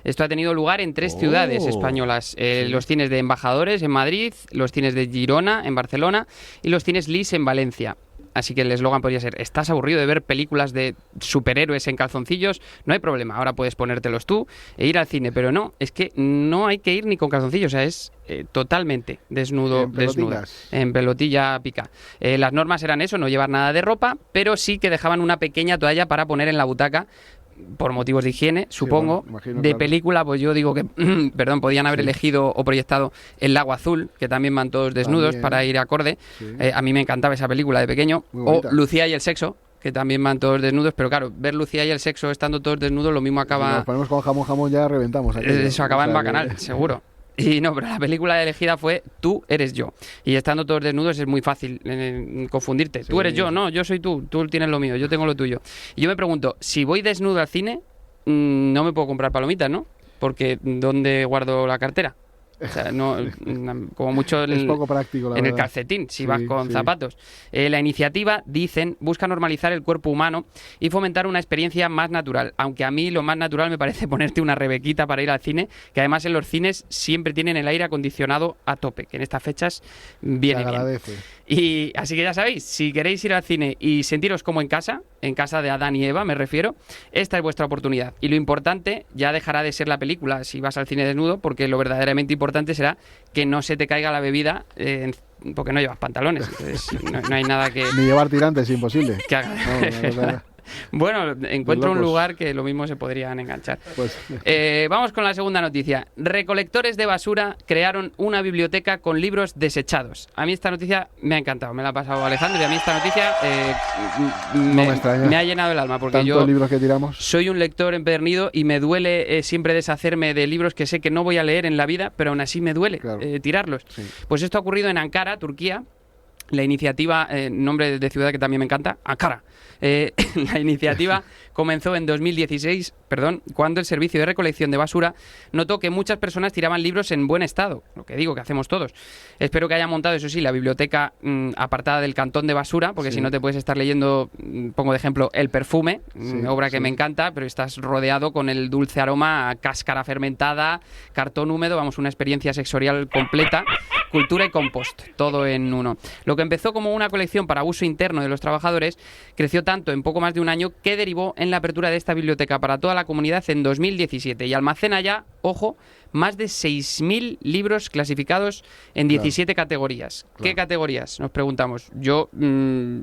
Esto ha tenido lugar en 3 ciudades españolas. Los cines de Embajadores en Madrid, los cines de Girona en Barcelona y los cines Lis en Valencia. Así que el eslogan podría ser: ¿estás aburrido de ver películas de superhéroes en calzoncillos? No hay problema, ahora puedes ponértelos tú e ir al cine. Pero no, es que no hay que ir ni con calzoncillos, o sea, es totalmente desnudo, en pelotilla pica. Las normas eran eso, no llevar nada de ropa, pero sí que dejaban una pequeña toalla para poner en la butaca, por motivos de higiene, supongo. Sí, bueno, imagino, de claro. Película, pues yo digo que, perdón, podían haber elegido o proyectado El lago azul, que también van todos desnudos También. para ir acorde. Sí. A mí me encantaba esa película de pequeño. Muy O bonita. Lucía y el sexo, que también van todos desnudos, pero claro, ver Lucía y el sexo estando todos desnudos, lo mismo Si acaba... nos ponemos con jamón ya reventamos. aquello. Eso acaba O sea en Bacanal, que- seguro. Y no, pero la película elegida fue Tú eres yo. Y estando todos desnudos es muy fácil confundirte. Sí, Tú eres yo, sí. no, yo soy tú tienes lo mío, yo tengo lo tuyo. Y yo me pregunto, si voy desnudo al cine, no me puedo comprar palomitas, ¿no? Porque ¿dónde guardo la cartera? O sea, no, como mucho Es poco práctico, la en el verdad. calcetín, si Sí, vas con sí. zapatos. La iniciativa, dicen, busca normalizar el cuerpo humano y fomentar una experiencia más natural. Aunque a mí lo más natural me parece ponerte una rebequita para ir al cine, que además en los cines siempre tienen el aire acondicionado a tope, que en estas fechas viene Se bien. agradece. Y así que ya sabéis, si queréis ir al cine y sentiros como en casa de Adán y Eva me refiero, esta es vuestra oportunidad. Y lo importante ya dejará de ser la película si vas al cine desnudo, porque lo verdaderamente importante será que no se te caiga la bebida porque no llevas pantalones. Entonces no hay nada que Ni llevar tirantes, imposible. haga. No, una cosa- Bueno, encuentro un locos. lugar que lo mismo se podrían enganchar. pues, Vamos con la segunda noticia. Recolectores de basura crearon una biblioteca con libros desechados. A mí esta noticia me ha encantado, me la ha pasado Alejandro, y a mí esta noticia me extraña. me ha llenado el alma, porque tantos yo libros que tiramos. soy un lector empedernido y me duele siempre deshacerme de libros que sé que no voy a leer en la vida, pero aún así me duele Claro. tirarlos. Sí. Pues esto ha ocurrido en Ankara, Turquía. La iniciativa, nombre de ciudad que también me encanta, Ankara. La iniciativa comenzó en 2016, cuando el servicio de recolección de basura notó que muchas personas tiraban libros en buen estado, lo que digo que hacemos todos. Espero que haya montado, eso sí, la biblioteca apartada del cantón de basura, porque Sí. si no te puedes estar leyendo, pongo de ejemplo, El perfume, Sí, obra que sí. me encanta, pero estás rodeado con el dulce aroma a cáscara fermentada, cartón húmedo, vamos, una experiencia sensorial completa, cultura y compost, todo en uno. Lo que empezó como una colección para uso interno de los trabajadores creció tanto en poco más de un año que derivó en la apertura de esta biblioteca para toda la comunidad en 2017 y almacena ya ojo, más de 6.000 libros clasificados en 17 categorías. ¿Qué categorías? Nos preguntamos. Yo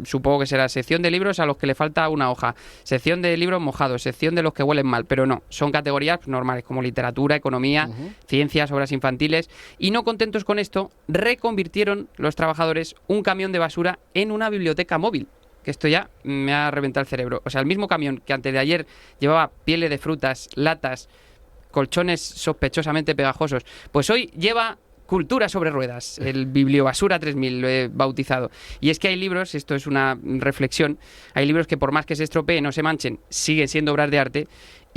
supongo que será sección de libros a los que le falta una hoja, sección de libros mojados, sección de los que huelen mal, pero no, son categorías normales como literatura, economía, ciencias, obras infantiles, y no contentos con esto, reconvirtieron los trabajadores un camión de basura en una biblioteca móvil. Que esto ya me ha reventado el cerebro. O sea, el mismo camión que antes de ayer llevaba pieles de frutas, latas, colchones sospechosamente pegajosos, pues hoy lleva cultura sobre ruedas, el Bibliobasura 3000 lo he bautizado. Y es que hay libros, esto es una reflexión, hay libros que por más que se estropeen o se manchen, siguen siendo obras de arte,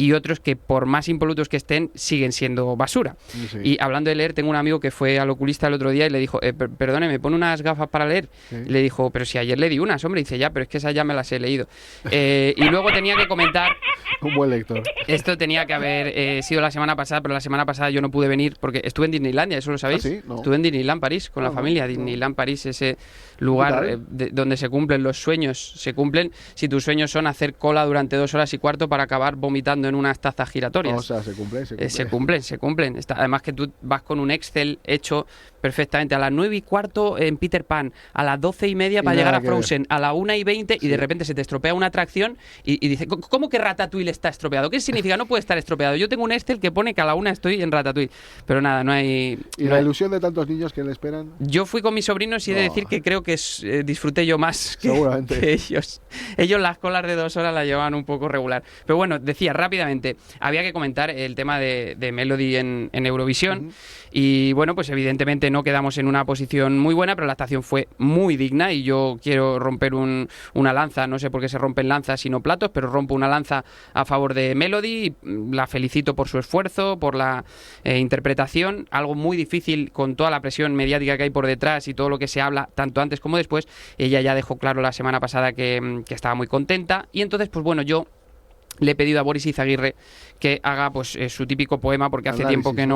y otros que por más impolutos que estén, siguen siendo basura. Sí. Y hablando de leer, tengo un amigo que fue al oculista el otro día y le dijo, perdone, ¿me pone unas gafas para leer? Sí. Y le dijo, pero si ayer le di unas, hombre. Y dice, ya, pero es que esas ya me las he leído. Y luego tenía que comentar... Un buen lector. Esto tenía que haber sido la semana pasada, pero la semana pasada yo no pude venir porque estuve en Disneylandia, ¿eso lo sabéis? ¿Ah, sí? No. Estuve en Disneyland París con la familia. Disneyland París, ese lugar donde se cumplen los sueños. Se cumplen si tus sueños son hacer cola durante 2 horas y cuarto para acabar vomitando en unas tazas giratorias. O sea, se cumplen. Además que tú vas con un Excel hecho perfectamente a las 9:15 en Peter Pan, a las 12:30 para llegar a Frozen, a las 1:20 y de repente se te estropea una atracción y dice, ¿cómo que Ratatouille está estropeado? ¿Qué significa? No puede estar estropeado. Yo tengo un Excel que pone que a la 1 estoy en Ratatouille. Pero nada, no hay... ¿Y la ilusión de tantos niños que le esperan? Yo fui con mis sobrinos y he de decir que creo que disfruté yo más que ellos. Ellos las colas de 2 horas las llevaban un poco regular. Pero bueno, decía rápidamente, había que comentar el tema de Melody en Eurovisión. Y bueno, pues evidentemente no quedamos en una posición muy buena, pero la actuación fue muy digna y yo quiero romper una lanza, no sé por qué se rompen lanzas y no platos, pero rompo una lanza a favor de Melody, la felicito por su esfuerzo, por la interpretación, algo muy difícil con toda la presión mediática que hay por detrás y todo lo que se habla tanto antes como después. Ella ya dejó claro la semana pasada que estaba muy contenta y entonces pues bueno, yo le he pedido a Boris Izaguirre que haga pues su típico poema porque hace tiempo que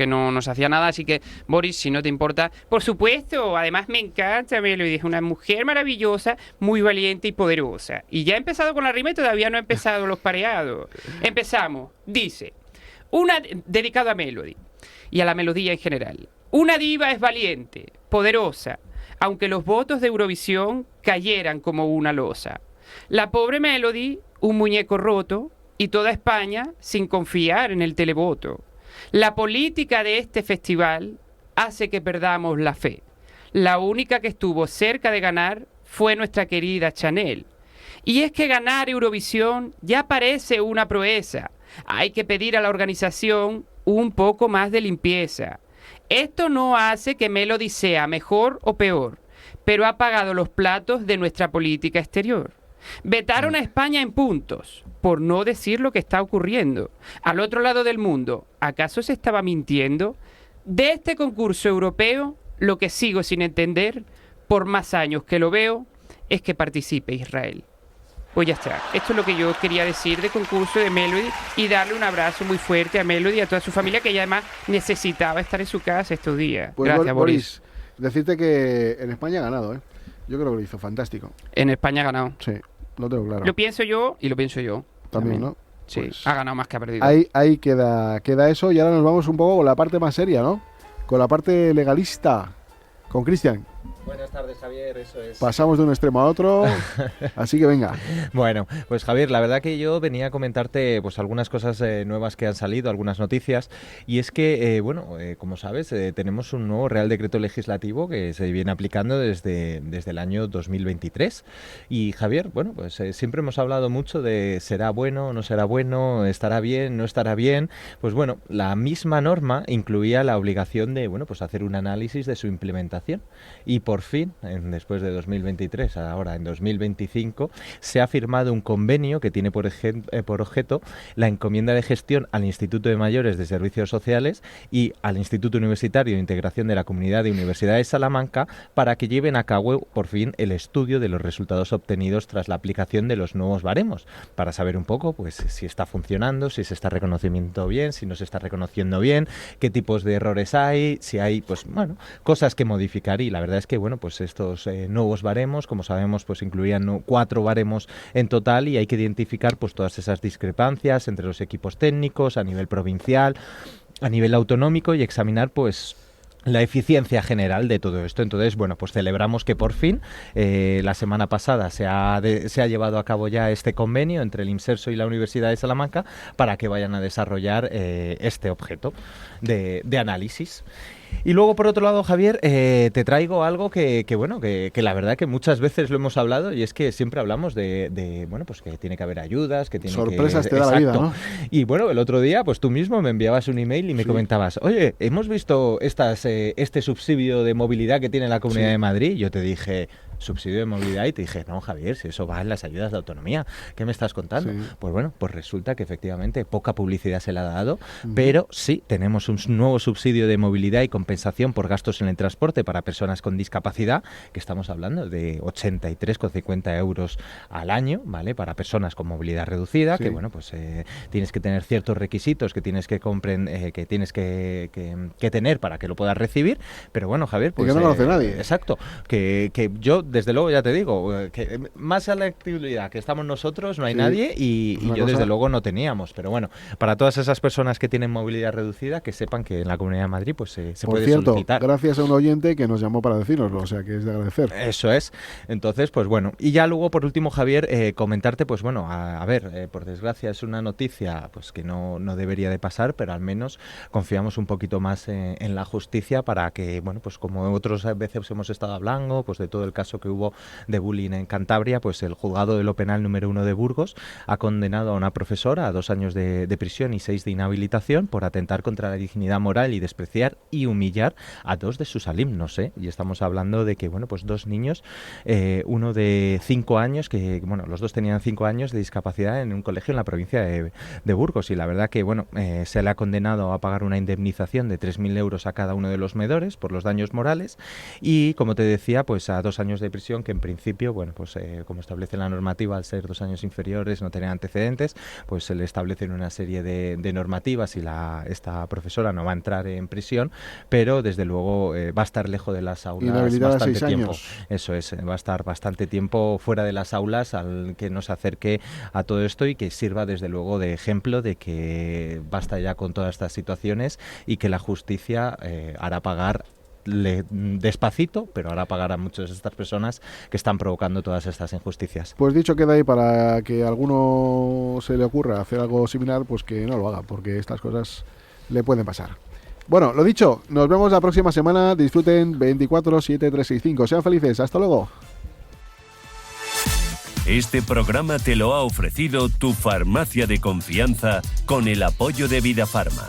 no nos hacía nada, así que Boris, si no te importa, por supuesto, además me encanta Melody, es una mujer maravillosa, muy valiente y poderosa. Y ya he empezado con la rima y todavía no he empezado los pareados. Empezamos, dice, dedicado a Melody y a la melodía en general. Una diva es valiente, poderosa, aunque los votos de Eurovisión cayeran como una losa. La pobre Melody, un muñeco roto, y toda España sin confiar en el televoto. La política de este festival hace que perdamos la fe. La única que estuvo cerca de ganar fue nuestra querida Chanel. Y es que ganar Eurovisión ya parece una proeza. Hay que pedir a la organización un poco más de limpieza. Esto no hace que Melody sea mejor o peor, pero ha pagado los platos de nuestra política exterior. Vetaron a España en puntos, por no decir lo que está ocurriendo. Al otro lado del mundo, ¿acaso se estaba mintiendo? De este concurso europeo, lo que sigo sin entender, por más años que lo veo, es que participe Israel. Pues ya está. Esto es lo que yo quería decir de concurso de Melody y darle un abrazo muy fuerte a Melody y a toda su familia que ella además necesitaba estar en su casa estos días. Pues gracias, Boris. Decirte que en España ha ganado, ¿eh? Yo creo que lo hizo fantástico. En España ha ganado. Sí, lo tengo claro. Lo pienso yo y lo pienso yo. También, ¿no? Sí, pues ha ganado más que ha perdido. Ahí queda eso y ahora nos vamos un poco con la parte más seria, ¿no? Con la parte legalista, con Cristian. Buenas tardes, Javier, eso es. Pasamos de un extremo a otro, así que venga. Bueno, pues Javier, la verdad que yo venía a comentarte pues algunas cosas nuevas que han salido, algunas noticias, y es que, como sabes, tenemos un nuevo Real Decreto Legislativo que se viene aplicando desde el año 2023. Y Javier, bueno, pues siempre hemos hablado mucho de será bueno, no será bueno, estará bien, no estará bien. Pues bueno, la misma norma incluía la obligación de, bueno, pues hacer un análisis de su implementación. Y por fin, después de 2023, ahora en 2025, se ha firmado un convenio que tiene por objeto la encomienda de gestión al Instituto de Mayores de Servicios Sociales y al Instituto Universitario de Integración de la Comunidad de Universidad de Salamanca para que lleven a cabo por fin el estudio de los resultados obtenidos tras la aplicación de los nuevos baremos, para saber un poco pues si está funcionando, si se está reconociendo bien, si no se está reconociendo bien, qué tipos de errores hay, si hay pues bueno, cosas que modificar, y la verdad es es que, bueno, pues estos nuevos baremos, como sabemos, pues incluían 4 baremos en total y hay que identificar pues todas esas discrepancias entre los equipos técnicos a nivel provincial, a nivel autonómico y examinar pues la eficiencia general de todo esto. Entonces, bueno, pues celebramos que por fin la semana pasada se ha llevado a cabo ya este convenio entre el IMSERSO y la Universidad de Salamanca para que vayan a desarrollar este objeto de análisis. Y luego, por otro lado, Javier, te traigo algo que la verdad que muchas veces lo hemos hablado, y es que siempre hablamos de bueno, pues que tiene que haber ayudas, que tiene sorpresas que... te da la vida, ¿no? Y bueno, el otro día, pues tú mismo me enviabas un email y me comentabas, oye, hemos visto este subsidio de movilidad que tiene la Comunidad de Madrid. Y yo te dije, subsidio de movilidad, y te dije, no, Javier, si eso va en las ayudas de autonomía, ¿qué me estás contando? Pues bueno, pues resulta que efectivamente poca publicidad se le ha dado, pero sí tenemos un nuevo subsidio de movilidad y compensación por gastos en el transporte para personas con discapacidad, que estamos hablando de 83,50 euros al año, ¿vale? Para personas con movilidad reducida, que bueno, pues tienes que tener ciertos requisitos que tienes que tener para que lo puedas recibir, pero bueno, Javier, pues... Y que no lo hace nadie. Exacto, que yo desde luego ya te digo, que más a la actividad que estamos nosotros no hay nadie y yo desde luego no teníamos, pero bueno, para todas esas personas que tienen movilidad reducida, que sepan que en la Comunidad de Madrid pues se puede solicitar. Gracias a un oyente que nos llamó para decírnoslo, o sea que es de agradecer. Eso es. Entonces, pues bueno, y ya luego por último, Javier, comentarte, pues bueno, a ver, por desgracia es una noticia pues que no debería de pasar, pero al menos confiamos un poquito más en la justicia para que, bueno, pues como otras veces hemos estado hablando, pues de todo el caso que hubo de bullying en Cantabria, pues el juzgado de lo penal número 1 de Burgos ha condenado a una profesora a 2 años de prisión y 6 de inhabilitación por atentar contra la dignidad moral y despreciar y humillar a 2 de sus alumnos, y estamos hablando de que, bueno, pues 2 niños, uno de 5 años, que bueno, los 2 tenían 5 años de discapacidad en un colegio en la provincia de Burgos, y la verdad que, bueno, se le ha condenado a pagar una indemnización de 3.000 euros a cada uno de los menores por los daños morales, y como te decía, pues a 2 años de prisión, que en principio, bueno, pues como establece la normativa, al ser 2 años inferiores, no tener antecedentes, pues se le establecen una serie de normativas y esta profesora no va a entrar en prisión, pero desde luego va a estar lejos de las aulas bastante tiempo. Eso es, va a estar bastante tiempo fuera de las aulas, al que nos acerque a todo esto y que sirva desde luego de ejemplo de que basta ya con todas estas situaciones y que la justicia hará pagar despacito, pero hará pagar a muchas de estas personas que están provocando todas estas injusticias. Pues dicho queda ahí, para que a alguno se le ocurra hacer algo similar, pues que no lo haga, porque estas cosas le pueden pasar. Bueno, lo dicho, nos vemos la próxima semana. Disfruten 24/7/365. Sean felices. Hasta luego. Este programa te lo ha ofrecido tu farmacia de confianza con el apoyo de Vidafarma.